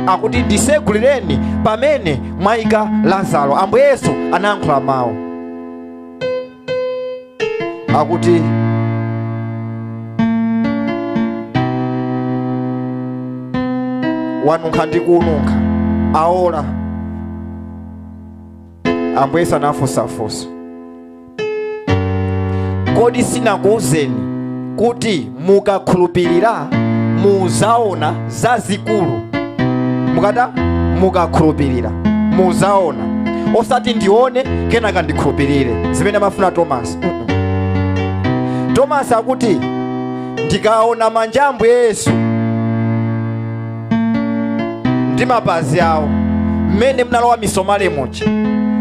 Akuti ndisegulireni pamene mwayika Lazaro. Ambuye Yesu anayankhula mawu. Akuti wanunkha ndi kununkha aola. Ambuye Yesu anafunsafunsa, kodi sinakuwuzeni kuti mukakhulupirira muzaona zazikulu? Mukata mukakhulupirira muzaona, osati ndione kenaka ndikhulupirire zimene amafuna Thomas. Thomas akuti ndikaona manja Ambuye Yesu ndi mapazi awo mmene mnalowa misomale muja,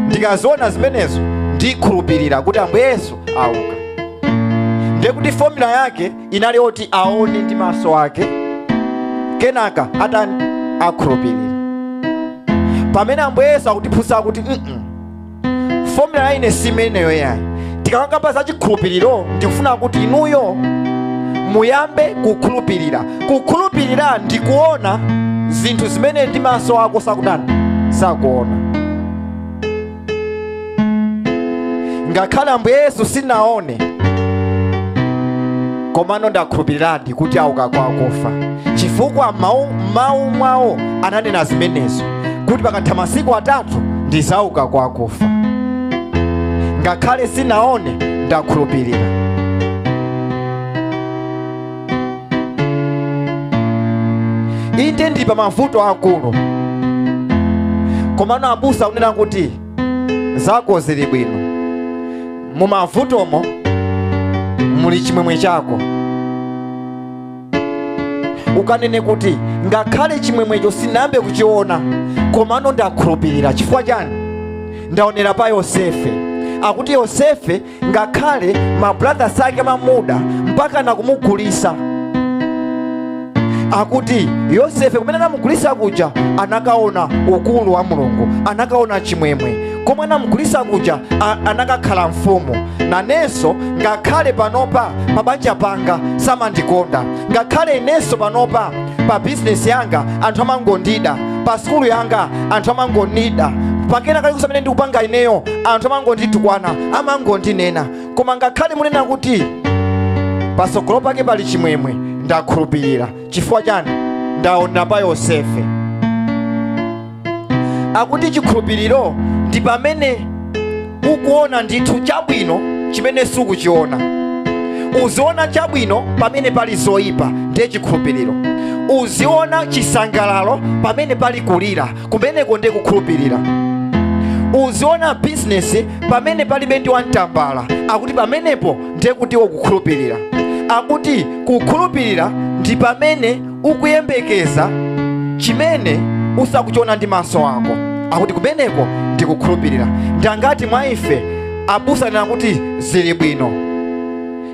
ndikaziona zimenezo ndikhulupirira kuti Ambuye Yesu auka. ndiye kuti formula yake inali oti aone ndi maso ake, kenaka atani akhulupirira. Pamene Ambuye Yesu akutiphunzitsa kuti formula ya ine simeneyo yayi. Tikamangamba za chikhulupiriro ndikufuna kuti inuyo muyambe kukhulupirira. Kukhulupirira ndikuona zinthu zimene ndi maso ako sakuona. Ngakhale Ambuye Yesu sinaone, komano ndakhulupiriradi kuti auka kwa akufa, chifukwa mawu mwawo ananena zimenezo kuti pakatha masiku 3 ndizauka kwa akufa. Ngakhale sinaone, ndakhulupirira. Inde ndi pa mavuto akulu, komano abusa unena kuti zako zili bwino. Mu mavutomo muli chimwemwe chako. Ukanene kuti ngakhale chimwemwecho sinambe kuchiona, komano ndakhulupirira. Chifukwa chani? Ndaonera pa Yosefe. Akuti Yosefe ngakhale mabrothers ake mamuda mpaka nakumugulisa. Akuti Yosefe kumene anamugulisa kuja anakaona ukulu wa Mulungu, anakaona chimwemwe. Komwe anamugulisa kuja anakakhala mfumu. Nanenso ngakhale panopa pa banja panga samandikonda, ngakhale inenso panopa pa business yanga anthu amangondida, pa skulu yanga anthu amangondida, pakena kali kusamene ndikupanga ineyo anthu amangonditukwana, amangondinena. Koma ngakhale munena kuti pasogolo pake pali chimwemwe, ndakhulupirira. Chifukwa chani? Ndaona pa Yosefe. Akuti chikhulupiriro ndi pamene ukuona ndithu chabwino chimene sukuchiona. Uziona chabwino pamene pali zoyipa, ndiye chikhulupiriro. Uziona chisangalalo pamene pali kulira, kumeneko ndiye kukhulupirira. Uziona business pamene palibe ndi wantambala, akuti pamenepo ndiye kuti ukukhulupirira. Akuti kukhulupirira ndi pamene ukuyembekeza chimene usakuchiona ndi maso ako, akuti kumeneko ndi kukhulupirira. Ndangati mwa ife abusa nena kuti zili bwino,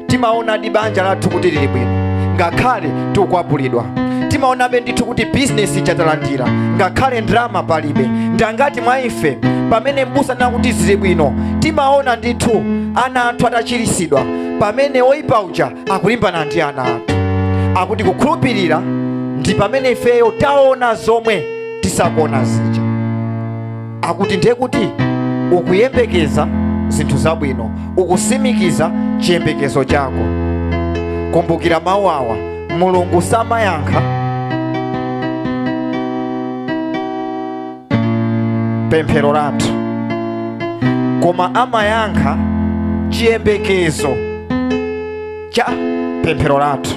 timaona di banja lathu kuti lili bwino ngakhale tukwapulidwa. Timaona bendithu kuti business chatalandira ngakhale drama palibe. Ndangati mwa ife pamene mbusa nena kuti zili bwino, timaona ndithu ana athu atachirisidwa, pamene oyipa uja akulimbana ndi ana athu. Akuti kukhulupirira ndi pamene ifeyo taona zomwe tisakuona zija. Akuti ndiye kuti ukuyembekeza zinthu zabwino, ukusimikiza chiyembekezo chako. Kumbukira mawu awa, Mulungu samayankha pemphero lathu, koma amayankha chiyembekezo cha pemphero lathu.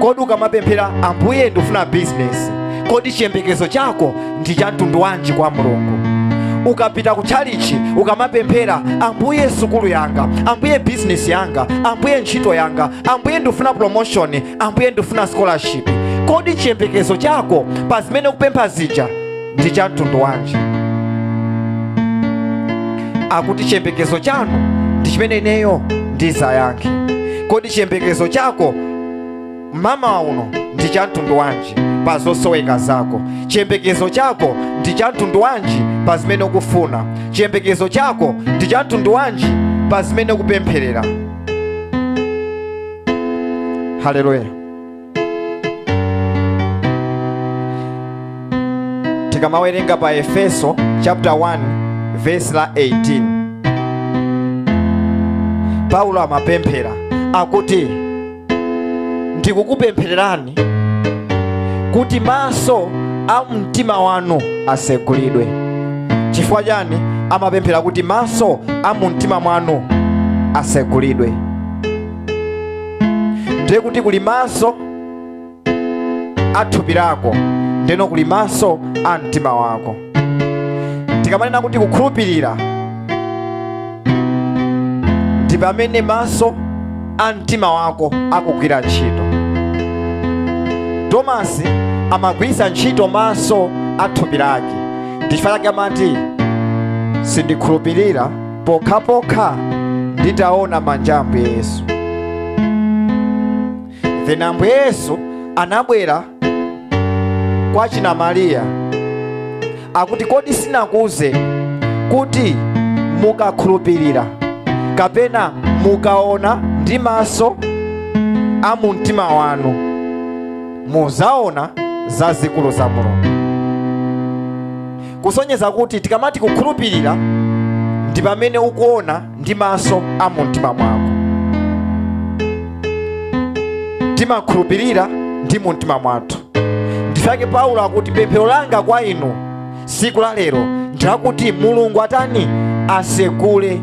Kodi ukamapemphera Ambuye ndifuna business, kodi chiyembekezo chako ndi cha mtundu wanji kwa Mulungu? Ukapita ku chalichi ukamapemphera Ambuye sukulu yanga, Ambuye business yanga, Ambuye ntchito yanga, Ambuye ndifuna promotion, Ambuye ndifuna scholarship, kodi chiyembekezo chako pa zimene ukupempha zija ndi cha mtundu wanji? Akuti chiyembekezo chanu ndi chimene ineyo ndizayankhe. Kodi chiyembekezo chako mama uno ndi cha mtundu wanji pa zosoweka zako? Chiyembekezo chako ndi cha mtundu wanji pa zimene ukufuna? Chiyembekezo chako ndi cha mtundu wanji pa zimene ukupempherera? Haleluya. Tikamawerenga pa Efeso chapter 1 verse la 18, Paulo amapemphera akuti ndikukupemphererani kuti maso a mtima wanu asegulidwe. Chifukwa chani amapemphera kuti maso a mtima mwanu asegulidwe? Ndiye kuti kuli maso a thupi lako, ndeno kuli maso a mtima wako. Tikamanena kuti kukhulupirira ndi pamene maso a mtima wako akugwira ntchito. Tomasi amagwirisa ntchito maso a thupi lake. Ndichifukwa chake amati sindikhulupirira pokhapokha nditaona manja a Ambuye Yesu. Then Ambuye Yesu anabwera kwa china Mariya akuti kodi sinakuuze kuti mukakhulupirira kapena mukaona ndi maso a mumtima wanu muzaona zazikulu za Mulungu. Kusonyeza kuti tikamati kukhulupirira ndi pamene ukuona ndi maso a mumtima mwako. Timakhulupirira ndi mumtima mwathu. Ndifake Paulo akuti pemphero langa kwa inu siku la lero ndakuti Mulungu atani asegule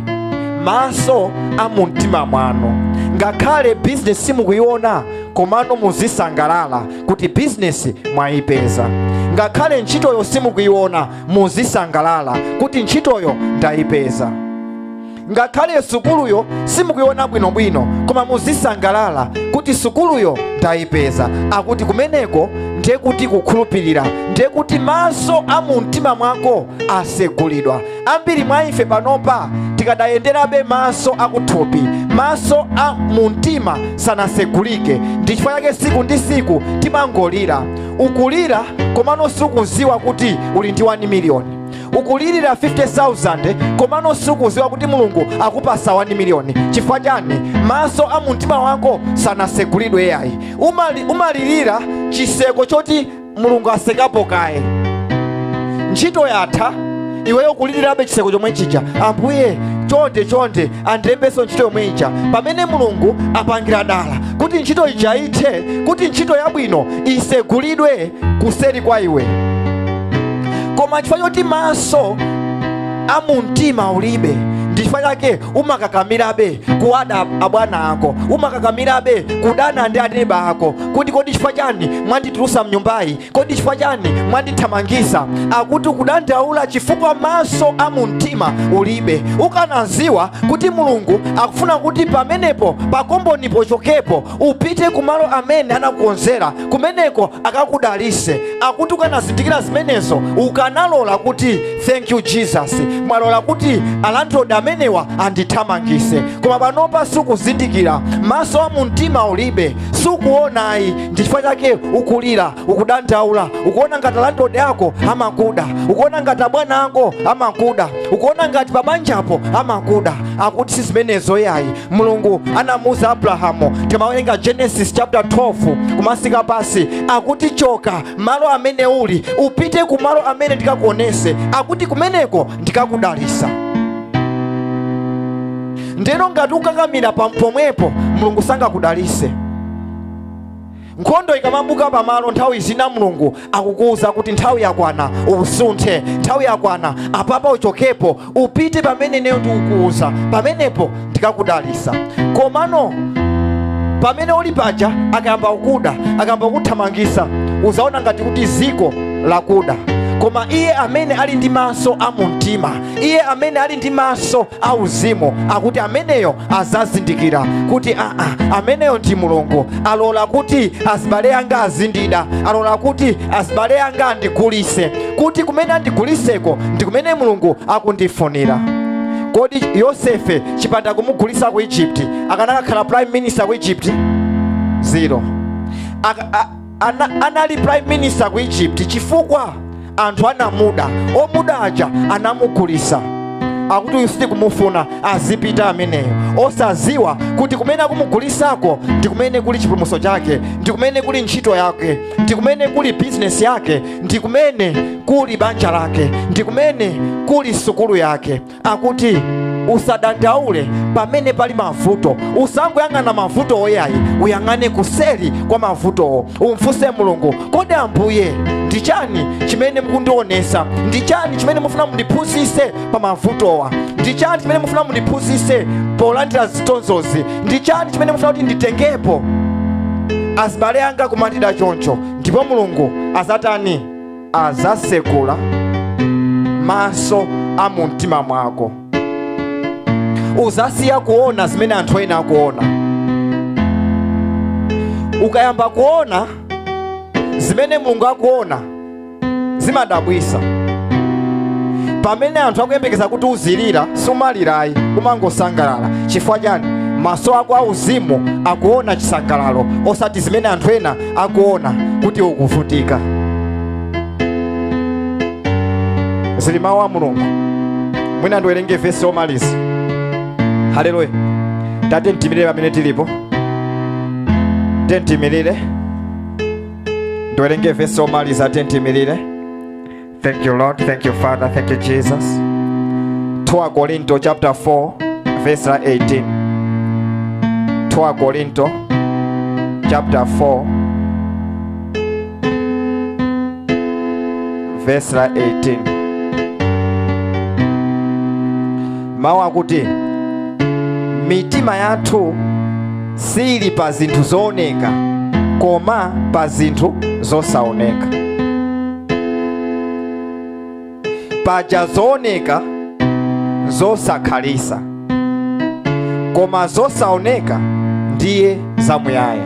maso a mumtima mwanu. Ngakhale business simukuiona komano muzisangalala kuti business mwayipeza. Ngakhale ntchitoyo simukuiona muzisangalala kuti ntchitoyo ndayipeza. Ngakhale sukuluyo simukuiona bwinobwino koma muzisangalala kuti sukuluyo ndayipeza. Akuti kumeneko ndiye kuti kukhulupirira, ndiye kuti maso a mumtima mwako asegulidwa. Ambiri mwa ife panopa tikadayenderabe maso akuthupi, maso a mumtima sanasegulike. Ndi chifukwa chake siku ndi siku timangolira. Ukulira komano sukuziwa kuti uli ndi 1 million. Ukulirira 50,000 komano sukuziwa kuti Mulungu akupasa 1 million. Chifukwa chani? Maso a mumtima wako sanasegulidwe yayi. Umalirira chiseko choti Mulungu asekapo kaye. Ntchito yatha iweyo kulirirabe chiseko chomwe chija. Ambuye chonde andiyembeso ntchito yomwe ija. Pamene Mulungu apangira dala kuti ntchito ija ithe, kuti ntchito yabwino isegulidwe kuseri kwa iwe. Koma chifukwa choti maso a mumtima ulibe, ndichifukwa chake umakakamirabe kuwada abwana ako, umakakamirabe kudana ndi aneba ako kuti kodi chifukwa chani mwanditulusa mnyumbayi, kodi chifukwa chani mwandithamangisa. Akuti kudandaula chifukwa maso a mumtima ulibe. Ukanaziwa kuti Mulungu akufuna kuti pamenepo pakombonipo chokepo upite kumalo amene anakukonzera, kumeneko akakudalise. Akuti ukanazindikira zimenezo ukanalola kuti thank you Jesus, mwalola kuti alantoda amenewa andithamangise. Koma panopa sukuzindikira, maso a mumtima ulibe, sukuonayi. Ndichifukwa chake ukulira, ukudandaula, ukuona ngati landlord yako amakuda, ukuona ngati abwana ako amakuda, ukuona ngati pabanjapo amakuda. Akuti sizimenezo yayi. Mulungu anamuza Abrahamu, timawerenga Genesis chapter 12 kumasika pasi, akuti choka malo amene uli upite kumalo amene ndikakuonese, akuti kumeneko ndikakudalisa. Ndeno ngati ukakamira pomwepo Mulungu sangakudalise. Nkhondo ikamambuka pamalo nthawi zina Mulungu akukuza kuti nthawi yakwana usunthe, nthawi yakwana apapa uchokepo upite pamene neyo ndikukuza, pamenepo ndikakudalisa. Komano pamene uli paja akayamba kukuda, akayamba kuthamangisa, uzaona ngati kuti ziko lakuda. Koma iye amene ali ndi maso a mumtima, iye amene ali ndi maso a uzimu, akuti ameneyo azazindikira kuti ameneyo ndi Mulungu. Alola kuti azibale anga azindida, alola kuti azibale anga andigulise, kuti kumene andiguliseko ndi kumene Mulungu akundifunira. Kodi Yosefe chipanda kumugulisa ku Egypt akanakhala prime minister ku Egypt? Zero. Anali prime minister ku Egypt chifukwa anthu anamuda, omuda aja anamugulisa. Akuti usiti kumufuna azipita ameneyo, osaziwa kuti kumene kumugulisako ndi kumene kuli chipulumutso chake, ndi kumene kuli ntchito yake, ndi kumene kuli business yake, ndi kumene kuli banja lake, ndi kumene kuli sukulu yake. Akuti usadandaule pamene pali mavuto, usangoyang'ana mavuto oyayi, uyang'ane kuseri kwa mavuto. Umfunse Mulungu, kodi Ambuye ndi chani chimene mukundionesa? Ndi chani chimene mufuna mundiphunzitse pa mavutowa? Ndi chani chimene mufuna mundiphunzitse polandira zitonzozi? Ndi chani chimene mufuna kuti nditengepo? Azibale anga kumatida choncho, ndipo Mulungu azatani? Azasegula maso a mumtima mwako. Uzasiya kuona zimene anthu ena akuona. Ukayamba kuona zimene Mulungu akuona, zimadabwisa. Pamene anthu akuyembekeza kuti uzilira, sumalirayi, umangosangalala. Chifukwa chani? maso ako auzimu akuona chisangalalo, osati zimene anthu ena akuona kuti ukuvutika. Zili mawu a Mulungu. Mwina ndiwerenge vesi omaliza. Haleluya. Tate ntimirire pamene tilipo. Tentimirire. Ndiwerenge vesi omaliza tentimirire. Thank you Lord, thank you Father, thank you Jesus. 2 Korinto chapter 4 verse 18. 2 Korinto chapter 4 verse 18. Mawu akuti mitima yathu sili pa zinthu zooneka koma pa zinthu zosaoneka. Paja zooneka zosakhalisa, koma zosaoneka ndiye zamuyaya.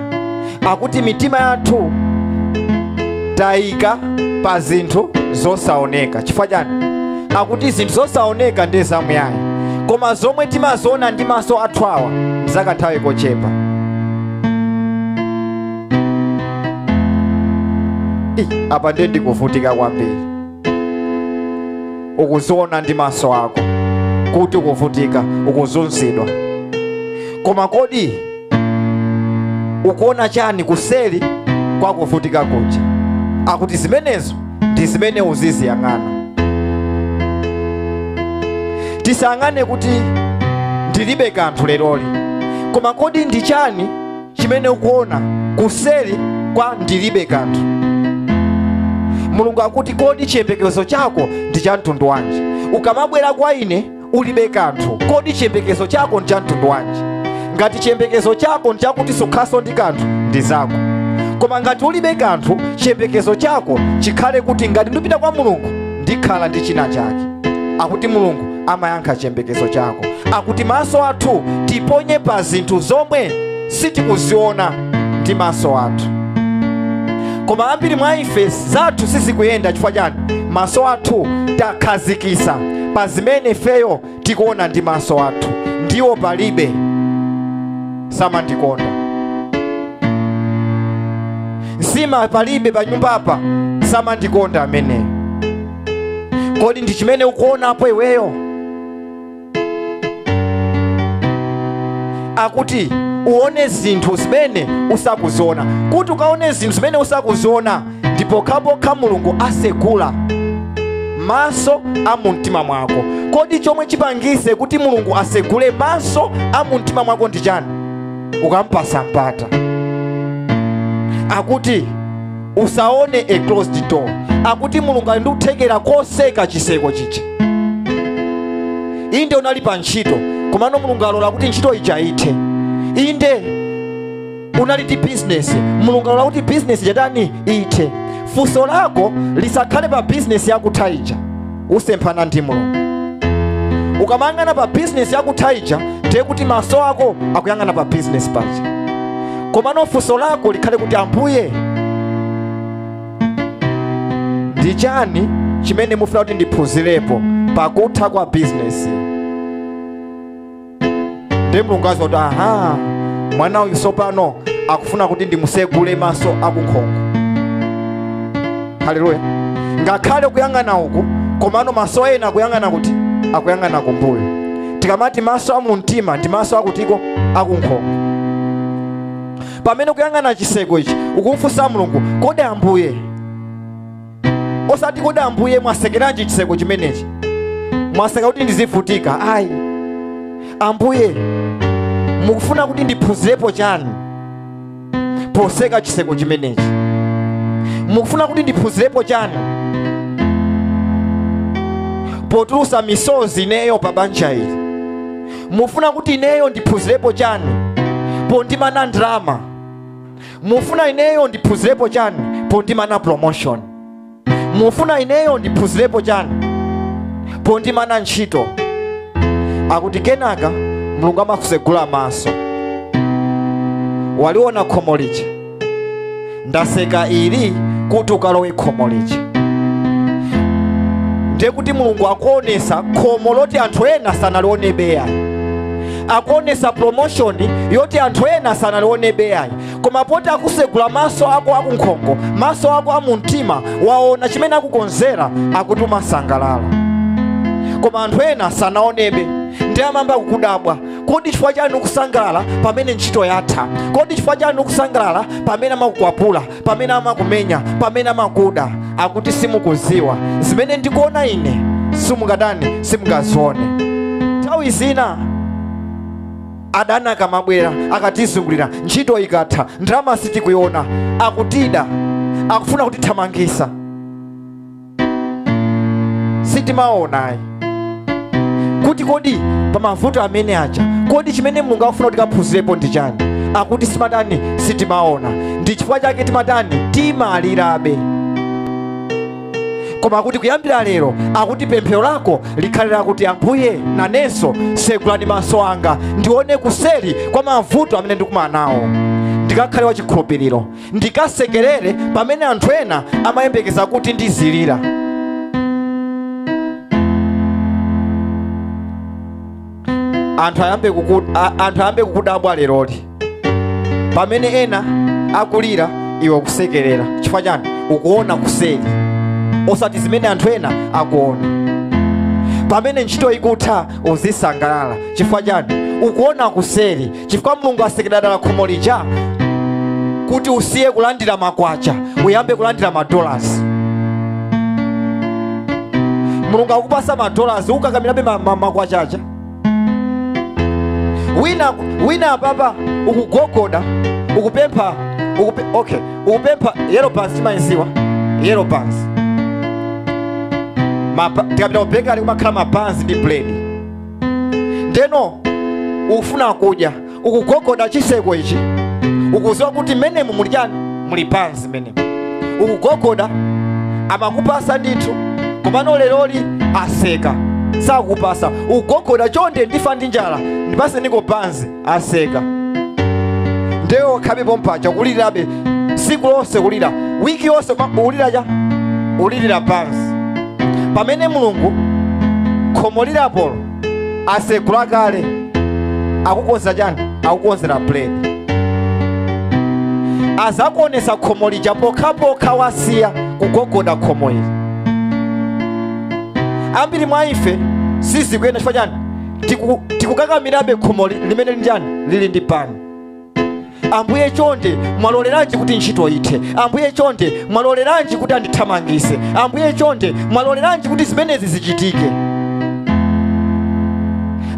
Akuti mitima yathu tayika pa zinthu zosaoneka. Chifukwa chani? Akuti zinthu zosaoneka ndiye zamuyaya, koma zomwe timaziona ndi maso athu awa mzakanthawi kochepa. Apa ndiye ndikuvutika kwambiri. Ukuziona ndi maso ako kuti ukuvutika, ukuzunzidwa. Koma kodi ukuona chani kuseri kwa kuvutika kuja? Akuti zimenezo ndi zimene uziziyang'ana. Tisang'ane kuti ndilibe kanthu leroli, koma kodi ndi chani chimene ukuona kuseri kwa ndilibe kanthu? Mulungu akuti kodi chiyembekezo chako ndi cha mtundu wanji? Ukamabwera kwa ine ulibe kanthu, kodi chiyembekezo chako ndi cha mtundu wanji? Ngati chiyembekezo chako ndi chakuti sukhaso ndi kanthu, ndi zako. Koma ngati ulibe kanthu, chiyembekezo chako chikhale kuti ngati ndipita kwa Mulungu ndikhala ndi china chake. Akuti Mulungu amayankha chiyembekezo chako. Akuti maso athu tiponye pa zinthu zomwe sitikuziona ndi maso athu. Koma ambiri mwa ife zathu sizikuyenda. Chifukwa chani? Maso athu takhazikisa pa zimene ifeyo tikuona ndi maso athu. Ndiwo palibe samandikonda. Nsima palibe pa nyumbapa samandikonda ameneyo. Kodi ndi chimene ukuona apo iweyo? Akuti uone zinthu zimene usakuziona. Kuti ukaone zinthu zimene usakuziona ndipo kapokha Mulungu asegula maso a mumtima mwako. Kodi chomwe chipangise kuti Mulungu asegule maso a mumtima mwako ndi chani? Ukampasa mpata. Akuti usaone a closed door. Akuti Mulungu ali ndi kuthekera koseka chiseko chicha. Inde unali pa ntchito, komano Mulungu alola kuti ntchito ija ithe. Inde unali ndi business, Mulungu alola kuti business jatani ithe. Funso lako lisakhale pa business yakutha ija, usemphana ndi Mulungu. Ukamangana pa business yakutha ija, ndiye kuti maso ako akuyang'ana pa business paja. Komano funso lako likhale kuti Ambuye, ndi chani chimene mufuna kuti ndiphunzirepo pakutha kwa business? Ndiye Mulungu azoti aha, mwana uyu sopano akufuna kuti ndimusegule maso akunkhongo. Haleluya. Ngakhale kuyang'ana uku, komano maso ena akuyang'ana kuti akuyang'ana kumbuyo. Tikamati maso a mumtima ndi maso akutiko akunkhongo. Pamene kuyang'ana chiseko ichi ukumfunsa Mulungu, kodi Ambuye, osati kodi Ambuye mwasekeranji chiseko chimenechi? Mwaseka kuti ndizivutika? Ayi. Ambuye, mukufuna kuti ndiphunzirepo chani poseka chiseko chimenechi? Mukufuna kuti ndiphunzirepo chani potulusa misozi ineyo pa banja ili? Mufuna kuti ineyo ndiphunzirepo chani pondimana ndrama? Mufuna ineyo ndiphunzirepo chani pondimana promotion? Mufuna ineyo ndiphunzirepo chani pondimana ntchito? Akuti kenaka Mulungu amakusegula maso. Waliona khomo lija, ndaseka ili kuti ukalowe khomo lija. Ndiye kuti Mulungu akuonesa khomo loti anthu ena sanalione beya. akuonesa promotion yoti anthu ena sanalione beyayi, koma poti akusegula maso ako akunkhongo, maso ako amumtima, waona chimene akukonzera, akuti umasangalala. Koma anthu ena sanaonebe, ndi amamba kukudabwa. Kodi chifukwa chani ukusangalala pamene ntchito yatha? Kodi chifukwa chani ukusangalala pamene amakukwapula, pamene amakumenya, pamene amakuda? Akuti simukuziwa zimene ndikuona ine, simungazione. Nthawi zina adani akamabwera akatizungulira, ntchito ikatha, ndalama sitikuiona, akutida, akufuna kutithamangisa, sitimaonayi. Kuti kodi pamavuto amene aja, kodi chimene Mulungu akufuna kuti kaphunzirepo ndi chani? Akuti simatani, sitimaona. Ndi chifukwa chake timatani, timalirabe. Koma akuti kuyambira lero, akuti pemphero lako likhalira kuti Ambuye nanenso segulani maso anga ndione kuseri kwa mavuto amene ndikumana nawo, ndikakhale wachikhulupiriro, ndikasekerere pamene anthu ena amayembekeza kuti ndizilira. Anthu ayambe kukudabwa leroli pamene ena akulira, iwe kusekerera. Chifukwa chani? Ukuona kuseri, osati zimene anthu ena akuona. Pamene ntchito ikutha, uzisangalala. Chifukwa chani? Ukuona kuseri. Chifukwa Mulungu asekerera khomo lija kuti usiye kulandira makwacha, uyambe kulandira madolars. Mulungu akupasa madolars, ukakamirabe makwachacha. Wina papa ukugogoda, ukupempha yellow pants, timayiziwa yellow pants. Tikapita kubekali kumakhala mapanzi ndi bread. Ndeno ufuna kudya, ukugogoda chiseko ichi, ukuziwa kuti menemu muli chani? Muli panzi menemu. Ukugogoda, amakupasa ndithu, komano leroli aseka, sakupasa. Ukugogoda, chonde ndifa ndi njala, ndipase niko panzi, aseka. Ndewo khabipo mpacha kulirabe, siku lonse kulira, wiki yonse ulira ja, ulirira panzi. Pamene Mulungu khomo lirapolo asegula kale, akukonza chani? Akukonzera bread. Azakuonesa khomo lija pokhapokha wasiya kugogoda khomo ili. Ambiri mwa ife sizikuyenda. Chifukwa chani? Tikukakamirabe khomo limene linjani? Lili ndi pani. Ambuye chonde mwaloleranji kuti ntchito ithe? Ambuye chonde mwaloleranji kuti andithamangise? Ambuye chonde mwaloleranji kuti zimenezi zichitike?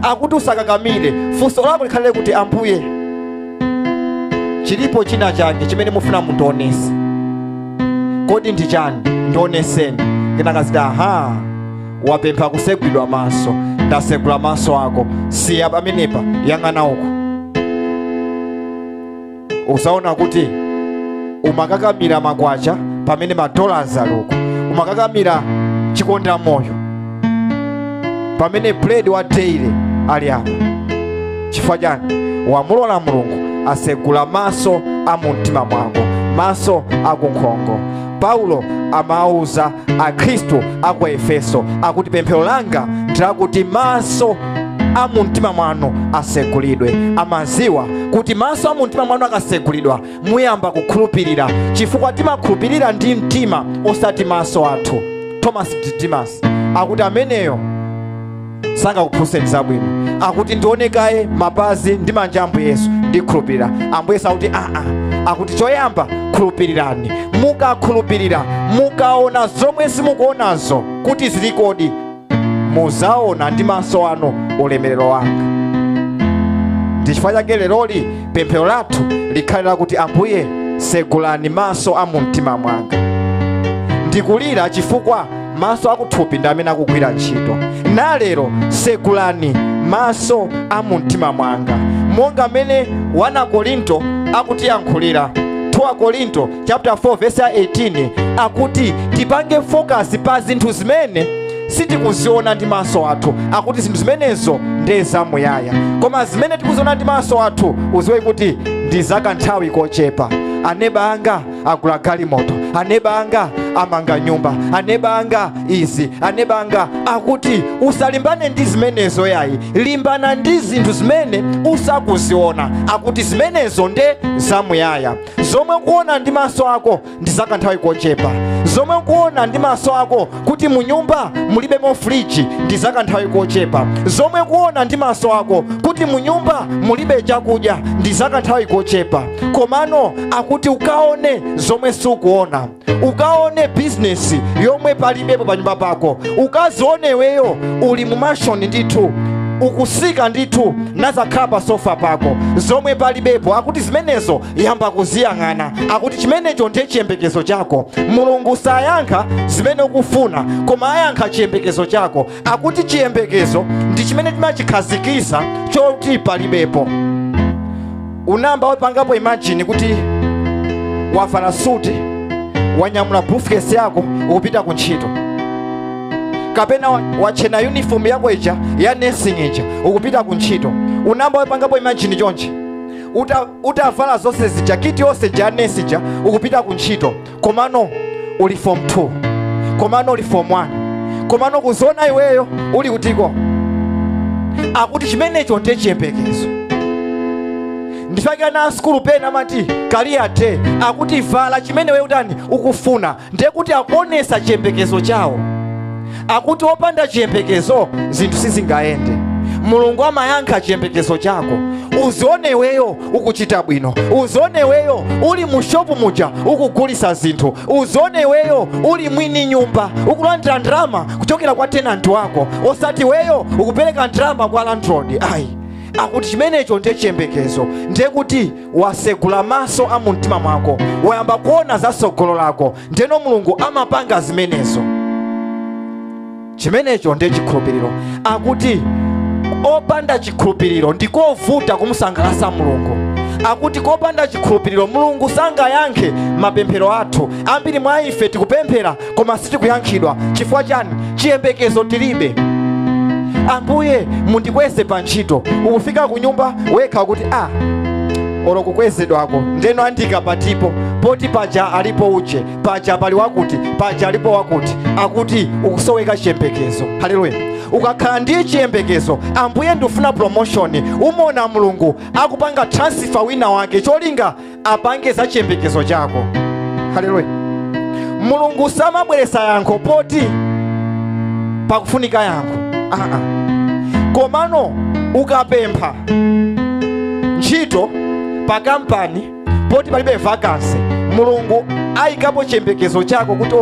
Akuti usakakamire, funso lako likhalire kuti Ambuye, chilipo china chake chimene mufuna mundionese. Kodi ndi chani? Ndioneseni. Kenaka ziti aha, wapempha kusegulidwa maso, ndasegula maso ako, siya pamenepa, yang'ana uko. Usaona kuti umakakamira makwacha pamene madolars aluko, umakakamira chikonda moyo pamene bread wa daily ali apa. Chifukwa chani? Wamulola Mulungu asegula maso amumtima mwako, maso akunkhongo. Paulo amauza akhristu aku Efeso akuti pemphero langa ndilakuti maso amumtima mwanu asegulidwe. Amaziwa kuti maso amumtima mwanu akasegulidwa, muyamba kukhulupirira, chifukwa timakhulupirira ndi mtima osati maso athu. Thomas Didymus akuti ameneyo sangakuphunzeni zabwino. Akuti ndionekaye mapazi ndi manja Ambuye Yesu ndikhulupirira. Ambuye Yesu akuti akuti choyamba khulupirirani. Mukakhulupirira, mukaona zomwe simukuonazo kuti zilikodi, muzaona ndi maso anu ulemerero wanga. Ndi chifukwa chake leroli pemphero lathu likhalira kuti Ambuye segulani maso amumtima mwanga. Ndikulira chifukwa maso akuthupi ndi amene akugwira ntchito. Nalero segulani maso amumtima mwanga, monga amene 1 Korinto akutiyankhulira. 2 Korinto chapter 4 verse 18 akuti tipange focus pa zinthu zimene sitikuziona ndi maso athu. Akuti zinthu zimenezo ndi zamuyaya, koma zimene tikuziona ndi maso athu uziwe kuti ndi zakanthawi kochepa. Aneba anga agula galimoto, aneba anga amanga nyumba, anebanga izi, anebanga akuti usalimbane ndi zimenezo yayi, limbana ndi zinthu zimene usakuziona, akuti zimenezo nde zamuyaya. Zomwe kuona ndi maso ako ndi zakanthawi kochepa, zomwe kuona ndi maso ako kuti mu nyumba mulibe mo friji ndi zakanthawi kochepa, zomwe kuona ndi maso ako kuti mu nyumba mulibe chakudya ndi zakanthawi kochepa. Komano akuti ukaone zomwe sukuona, ukaone bizinesi yomwe palibepo pa nyumba pako, ukazione weyo uli mu mashoni ndithu, ukusika ndithu nazakhala pa sofa pako zomwe palibepo, akuti zimenezo yamba kuziyang'ana, akuti chimenecho ndiye chiyembekezo chako. Mulungu sayankha zimene ukufuna, koma ayankha chiyembekezo chako. Akuti chiyembekezo ndi chimene timachikhazikisa choti palibepo. Unamba wapangapo imagine kuti wavala suti, wanyamula briefcase yako ukupita ku ntchito, kapena wachena uniform yako ija ya nursing ija ukupita ku ntchito. Unamba wapangapo imagine chonchi utavala zonse zija, kiti yonse ja nurse ija ukupita ku ntchito, komano uli form 2, komano uli form 1, komano kuziona iweyo uli kutiko. Akuti chimenecho ndiye chiyembekezo. Ndifika na skulu pena amati career day, akuti vala chimene wewe utani ukufuna, ndiye kuti akuonesa chiyembekezo chawo. Akuti opanda chiyembekezo zinthu sizingayende. Mulungu amayankha chiyembekezo chako. Uzione weyo ukuchita bwino, uzione weyo uli mu shopu muja ukugulisa zinthu, uzione weyo uli mwini nyumba ukulandira ndrama kuchokera kwa tenant wako, osati weyo ukupereka ndrama kwa landlord. Akuti chimenecho ndiye chiyembekezo, ndiye kuti wasegula maso a mu mtima mwako, wayamba kuona za sogolo lako, ndeno Mulungu amapanga zimenezo. Chimenecho ndiye chikhulupiriro. Akuti opanda chikhulupiriro ndikovuta kumusangalatsa Mulungu. Akuti kopanda chikhulupiriro Mulungu sangayankhe mapemphero athu. Ambiri mwa ife tikupemphera koma sitikuyankhidwa. Chifukwa chani? Chiyembekezo tilibe. Ambuye mundikweze pa ntchito, ukufika ku nyumba wekha kuti olo kukwezedwako ndeno andika patipo, poti paja alipo uje, paja pali wakuti, paja alipo wakuti. Akuti ukusoweka chiyembekezo. Haleluya. Ukakhala ndi chiyembekezo, Ambuye ndifuna promotion, umona Mulungu akupanga transfer wina wake cholinga apange za chiyembekezo chako. Haleluya. Mulungu samabweretsa yankho poti pakufunika yankho. Komano ukapempha ntchito pa kampani poti palibe vacancy, Mulungu ayikapo chiyembekezo chako kuti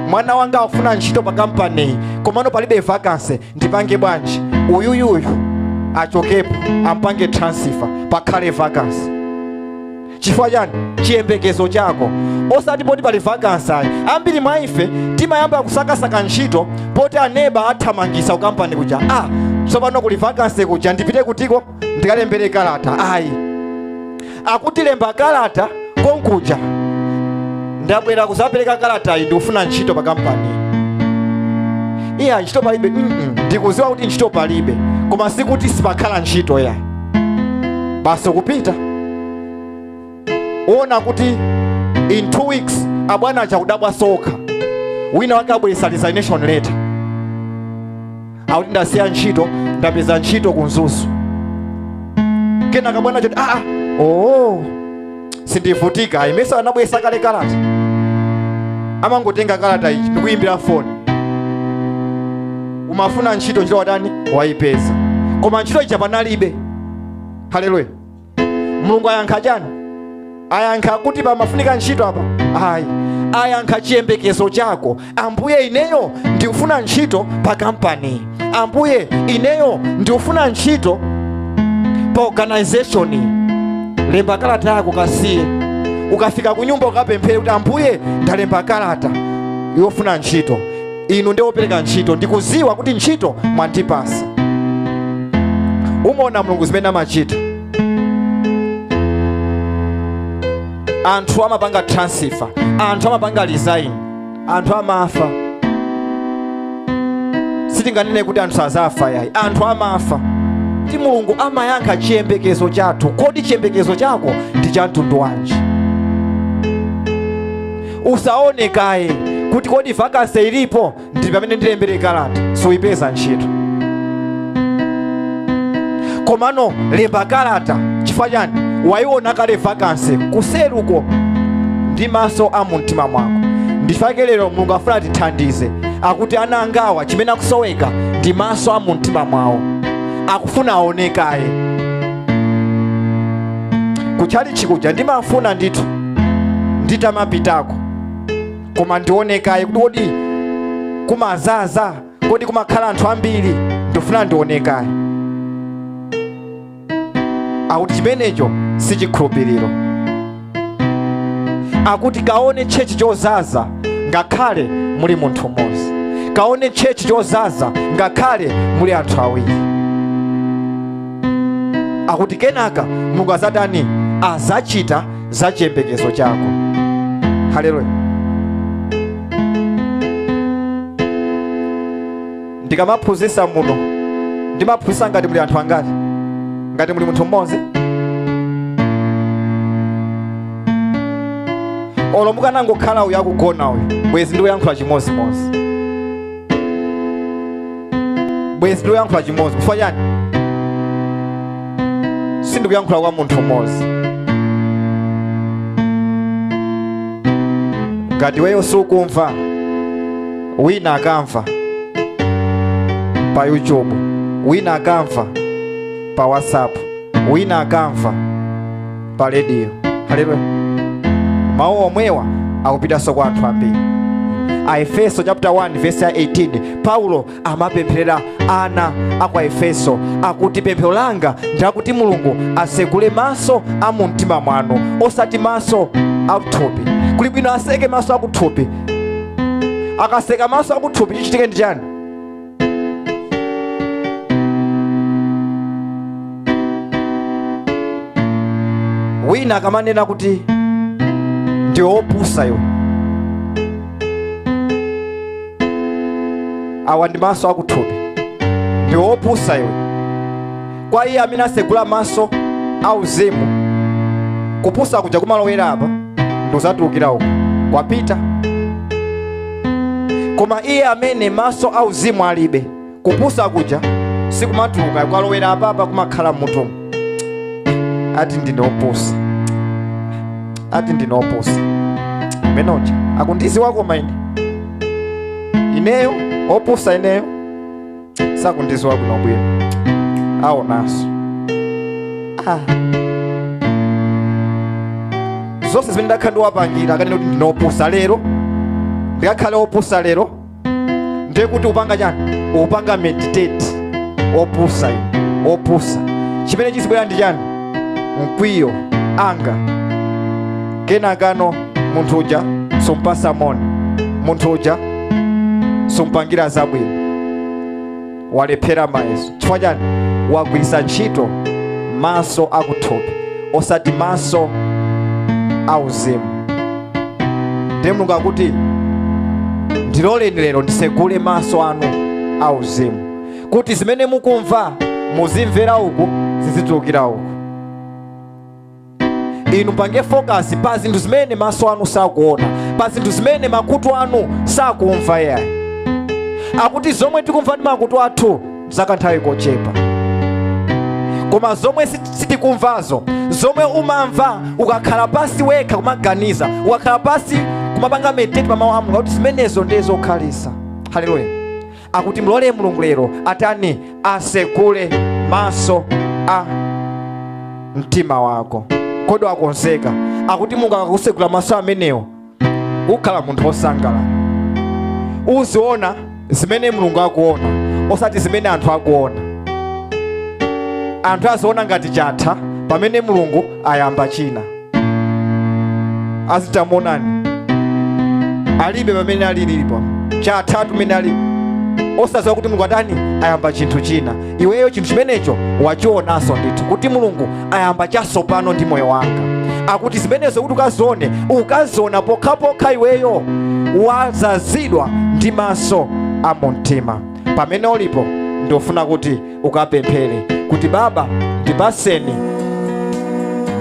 mwana wanga afuna ntchito pa kampani komano palibe vacancy, ndipange bwanji uyuyuyu achokepo ampange transfer pakhale vacancy. Chifukwa chani? Chiyembekezo chako. Osati poti pali vacancy. Ambiri mwa ife timayamba kusakasaka ntchito poti aneba athamangisa ku kampani kuja, tsopano kuli vacancy kuja ndipite kutiko ndikalembere kalata. Akuti lemba kalata konkuja ndabwera kuzapereka kalata iyi ndikufuna ntchito pa kampani. Ntchito palibe. Ndikuziwa kuti ntchito palibe, koma sikuti sipakhala ntchito ya basi kupita. Ona kuti in 2 weeks abwana achakudabwa soka, wina wake abweresa resignation letter, akuti ndasiya ntchito ndapeza ntchito kunzuzu. Kena kabwana choti sindivutika, imesa anabweresa kale kalata, amangotenga kalata ichi ndikuyimbira phone. Umafuna ntchito watani waipeza, koma ntchito ichi panalibe. Haleluya. Mulungu ayankha chani? Ayankha kuti pamafunika ntchito apa? Ayankha chiyembekezo chako. Ambuye ineyo ndikufuna ntchito pa kampani. Ambuye ineyo ndikufuna ntchito pa organization. Lemba kalata yako kasiye. Ukafika ku nyumba ukapemphere kuti Ambuye ndalemba kalata yofuna ntchito. Inu ndiye opereka ntchito, ndikuziwa kuti ntchito mwandipasa. Umaona Mulungu zimene amachita. Anthu amapanga transfer, anthu amapanga resign, anthu amafa. Sitinganene kuti anthu sazafa yayi, anthu amafa. Ti Mulungu amayankha chiyembekezo chathu. Kodi chiyembekezo chako ndi cha mtundu wanji? Usaone kaye kuti kodi vakansi ilipo, ndi pamene ndilembere kalata, suyipeza ntchito. Komano lemba kalata chifukwa chani? Wayiona kale vakansi kuseruko ndi maso a mumtima mwako. Ndifake lero Mulungu afuna tithandize, akuti ana angawa chimene akusoweka ndi maso a mumtima mwawo, akufuna aonekaye. Kuchali chikuja ndimafuna ndithu nditamapitako, koma ndionekaye kuti kodi kumazaza, kodi kumakhala anthu ambiri, ndifuna ndionekaye. Akuti chimenecho si chikhulupiriro. Akuti kaone tchechi chozaza ngakhale muli munthu mmodzi, kaone tchechi chozaza ngakhale muli anthu awiri. Akuti kenaka Mulungu azatani? Azachita za chiyembekezo chako. Haleluya. Ndikamaphunzitsa muno ndimaphunzitsa ngati muli anthu angati? Ngati muli munthu mmodzi? Olo mukanangokhala uyu akugona uyu, bwezi ndikuyankhula chimodzimodzi. Bwezi ndikuyankhula chimodzi. Chifukwa chani? Sindikuyankhula kwa munthu mmodzi. Ngati weyo sukumva, wina akamva pa YouTube, wina akamva pa WhatsApp, wina akamva pa radio. Haleluya. Mawu omwewa akupitanso kwa anthu ambiri. Aefeso chapter 1 verse 18, Paulo amapempherera ana akwa Efeso, akuti pemphero langa ndakuti Mulungu asegule maso a mumtima mwanu, osati maso akuthupi. Kuli bwino aseke maso akuthupi. Akaseka maso akuthupi chichitike ndi chani? Wina akamanena kuti ndi opusa iwe, awa ndi maso akuthupi, ndi opusa iwe. Kwa iye amene asegula maso auzimu, kupusa kuja kumalowera apa ndozatulukira uko kwapita. Koma iye amene maso auzimu alibe, kupusa kuja sikumatuluka kwalowera apa kumakhala mmutu. Ati ndine opusa, ati ndine opusa. Menoja akundizi wako maini ineyo opusa, ineyo sakundizi wako nobwino awo naso. Zonse zimene ndakhala ndiwapangira akanena kuti ndinopusa lero, ndikakhale opusa lero, ndiye kuti upanga chani? Upanga meditate. Opusa iwe, opusa. Chimene chizibwera ndi chani? Mkwiyo, anga. Kenakano munthu uja sumpasa moni, munthu uja sumpangira zabwino, walephera mayeso. Chifukwa chani? Wagwiritsa ntchito maso akuthupi, osati maso auzimu. Ndiye Mulungu akuti ndiloleni lero ndisegule maso anu auzimu, kuti zimene mukumva muzimvera uku zizitulukira uku. Inu pange focus pa zinthu zimene maso anu sakuona, pa zinthu zimene makutu anu sakumva yayi. Akuti zomwe tikumva ndi makutu athu zakanthawi kochepa, koma zomwe sitikumvazo, zomwe umamva ukakhala pasi wekha kumaganiza, ukakhala pasi kumapanga meditate pa mawu a Mulungu, kuti zimenezo ndiye zokhalisa. Haleluya. Akuti mulole Mulungu lero atani? Asegule maso a mtima wako. Kodi wakonzeka? Akuti Mulungu akakusegula maso amenewo, ukhala munthu osangalala. Uziona zimene Mulungu akuona, osati zimene anthu akuona. Anthu aziona ngati chatha, pamene Mulungu ayamba china. Azitamonani alibe pamene alilipo, chathatu pamene ali. Osaziwa kuti Mulungu atani? Ayamba chinthu china. Iweyo chinthu chimenecho wachionaso ndithu, kuti Mulungu ayamba chatsopano ndi moyo wanga. Akuti zimenezo kuti ukaziona pokhapokha iweyo wazazidwa ndi maso a mumtima. Pamene ulipo ndofuna kuti ukapemphere kuti Baba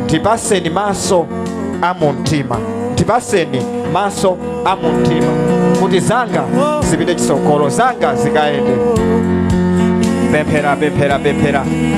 ndipaseni maso a mumtima, tipaseni maso a mumtima kuti zanga zipite chitsogolo, zanga zikaende. Pemphera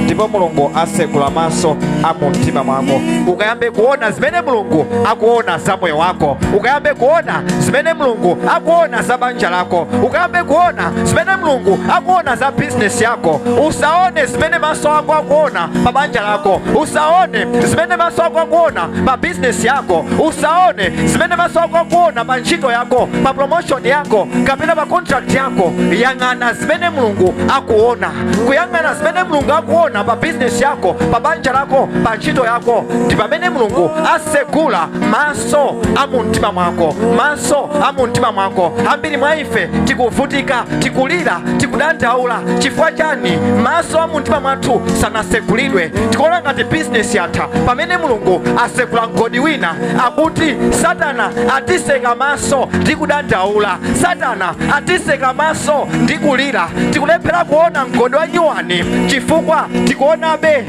ndipo Mulungu asegula maso a mumtima mwako. Ukayambe kuona zimene Mulungu akuona za moyo wako, ukayambe kuona zimene Mulungu akuona za banja lako, ukayambe kuona zimene Mulungu akuona za business yako. Usaone zimene maso ako akuona pa banja lako, usaone zimene maso ako akuona pa business yako, usaone zimene maso ako akuona pa ntchito yako, pa promotion yako, kapena pa contract yako. Yang'ana zimene Mulungu akuona, kuyang'ana zimene Mulungu akuona pa business yako, pa banja lako, pa ntchito yako. Ndi pamene Mulungu asegula maso a mumtima mwako, maso a mumtima mwako. Ambiri mwa ife tikuvutika, tikulira, tikudandaula. Chifukwa chani? Maso a mumtima mwathu sanasegulidwe. Tikuona ngati business yatha, pamene Mulungu asegula mgodi wina akuti Satana atiseka maso ndi kudandaula, Satana atiseka maso ndi kulira. Tikulephera kuona mgodi wa nyuwani chifukwa tikuonabe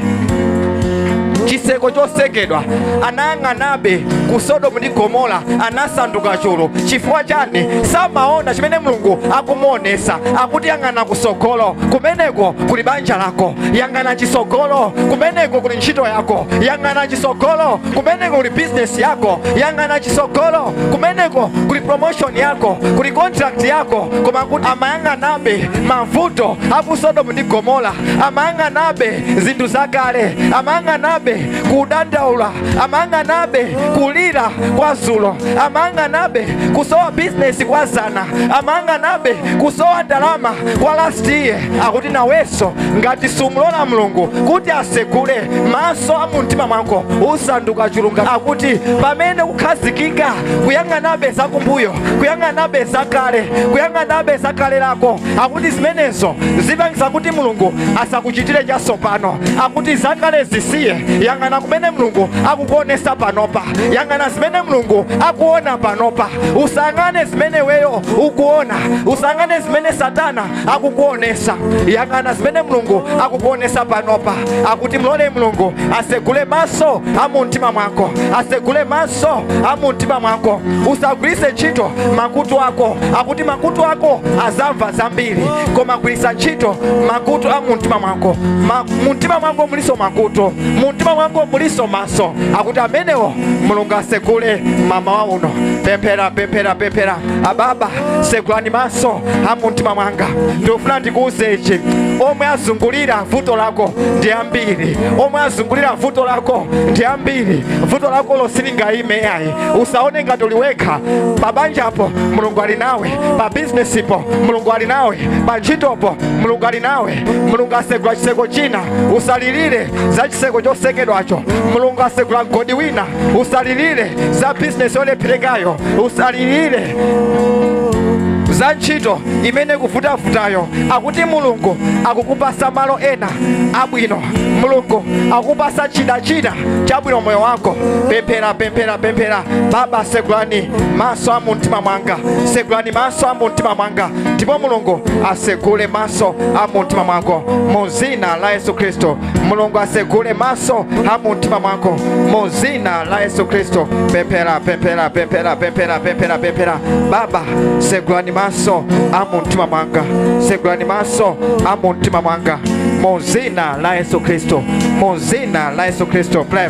chiseko chosekedwa. Anayang'anabe ku Sodomu ndi Gomora anasanduka chulu. Chifukwa chani? Samaona chimene Mulungu akumuonesa. Akuti yang'ana kusogolo, kumeneko kuli banja lako. Yang'ana chisogolo, kumeneko kuli ntchito yako. Yang'ana chisogolo, kumeneko kuli business yako. Yang'ana chisogolo, kumeneko kuli promotion yako, kuli contract yako. Koma kuti amayang'anabe mavuto aku Sodomu ndi Gomora, amayang'anabe zinthu zakale, amayang'anabe kudandaula, amang'anabe kulira kwa zulo, amang'anabe kusowa business kwa zana, amang'anabe kusowa ndalama kwa last year. Akuti naweso ngati sumulola Mulungu kuti asegule maso a mumtima mwako, usanduka chulunga. Akuti pamene kukhazikika kuyang'anabe zakumbuyo, kuyang'anabe zakale, kuyang'anabe zakale lako, akuti zimenezo zipangisa kuti Mulungu asakuchitire chasopano. Akuti zakale zisiye, yang'ana kumene Mulungu akukuonesa panopa, yang'ana zimene Mulungu akuona panopa. Usang'ane zimene weyo ukuona, usang'ane zimene Satana akukuonesa, yang'ana zimene Mulungu akukuonesa panopa. Akuti mlole Mulungu asegule maso a mumtima mwako, asegule maso a mumtima mwako. Usagwiritse ntchito makutu ako. Akuti makutu ako azamva zambiri, koma gwirisa ntchito makutu a mumtima mwako. Mumtima mwako muliso makutu, mumtima mwako muliso maso. Akuti amenewo Mulungu asegule mama wa uno. Pemphera. Ababa, segulani maso a mumtima mwanga. Ndofuna ndikuuze ichi, omwe azungulira vuto lako ndi ambiri, omwe azungulira vuto lako ndi ambiri. Vuto lako losilinga ime ayi. Usaone ngati uliweka. Pa banjapo Mulungu ali nawe, pa business ipo Mulungu ali nawe, pa ntchitopo Mulungu ali nawe. Mulungu asegula chiseko china, usalilire za chiseko chosekedwacho. Mulungu asegula mgodi wina, usalilire za business yolepherekayo, usalilire za ntchito imene kuvutavutayo. Akuti Mulungu akukupasa malo ena abwino, Mulungu akukupasa chida chabwino moyo wako. Pemphera. Baba, segulani maso a mumtima mwanga, segulani maso a mumtima mwanga, ndipo Mulungu asegule maso a mumtima mwako muzina la Yesu Kristo. Mulungu asegule maso a mumtima mwako muzina la Yesu Kristo. Pemphera. Baba, segulani maso a mumtima mwanga, segulani maso a mumtima mwanga muzina la Yesu Kristo, muzina la Yesu Kristo. Play.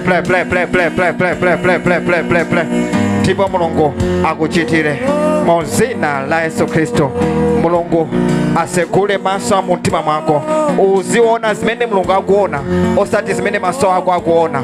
Ndipo Mulungu akuchitire muzina la Yesu Kristo. Mulungu asegule maso a mumtima mwako. Uziona zimene Mulungu akuona, osati zimene maso ako akuona.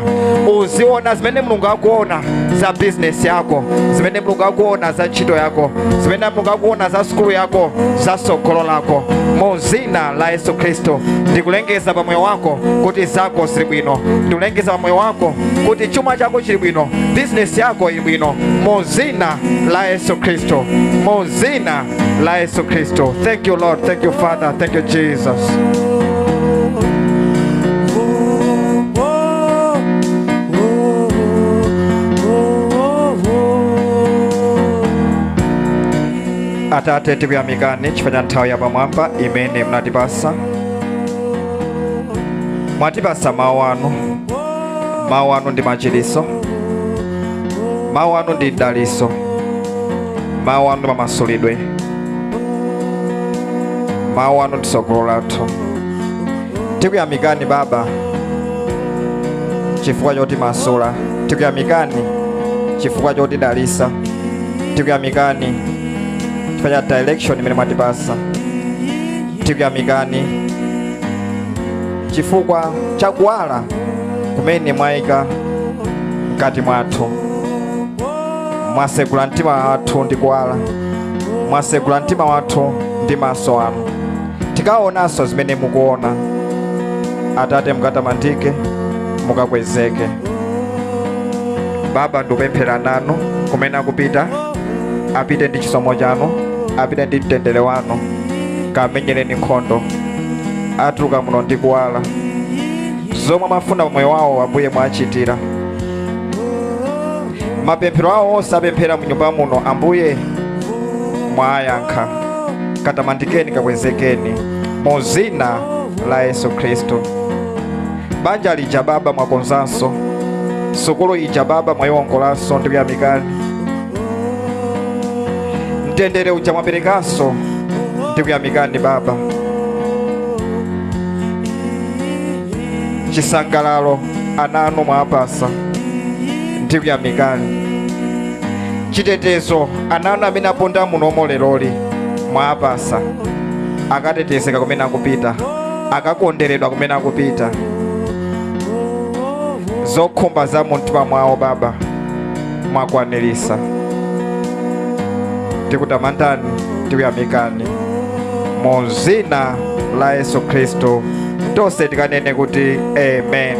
Uziona zimene Mulungu akuona za business yako, zimene Mulungu akuona za ntchito yako, zimene Mulungu akuona za skulu yako, za sogolo lako muzina la Yesu Kristo. Ndikulengeza pa moyo wako kuti zako zili bwino, ndikulengeza pa moyo wako kuti chuma chako chili bwino, business yako ili bwino muzina la Yesu Kristo, muzina la Yesu Kristo. Thank you Lord, thank you Father, thank you Jesus. Atate tikuyamikani chifukwa nthawi yapamwamba imene mnatipasa. Mwatipasa mawu anu ndi machiritso. mawu anu ndi daliso, mawu anu mamasulidwe, mawu anu tsogolo lathu. Tikuyamikani Baba chifukwa choti masula, tikuyamikani chifukwa choti dalisa, tikuyamikani chifukwa cha direction imene mwatipasa, tikuyamikani chifukwa cha kuwala kumene mwayika mkati mwathu. Mwasegula mtima wathu ndi kuwala, mwasegula mtima wathu ndi maso anu, tikaonanso zimene mukuona. Atate mukatamandike, mukakwezeke. Baba ndikupemphera nanu kumene akupita, apite ndi chisomo chanu, apite ndi mtendere wanu. Kamenyereni nkhondo, atuluka muno ndi kuwala. Zomwe mwafuna pamoyo wawo Ambuye mwachitira. Mapemphero awo onse apemphera mu nyumba muno Ambuye mwayankha. Katamandikeni, kakwezekeni mu dzina la Yesu Khristu. Banja lija Baba mwakonzanso, sukulu ija Baba mwayiwongolanso, ndikuyamikani. Mtendere uja mwaperekanso, ndikuyamikani Baba. Chisangalalo ananu mwapasa, ndikuyamikani. Chitetezo ananu amene aponda muno leroli mwapasa, akatetezeka kumene akupita, akakonderedwa kumene akupita. Zokhumba za mumtima mwawo Baba mwakwanirisa. Tikutamandani, tikuyamikani mu dzina la Yesu Khristu. Tonse tikanene kuti amen.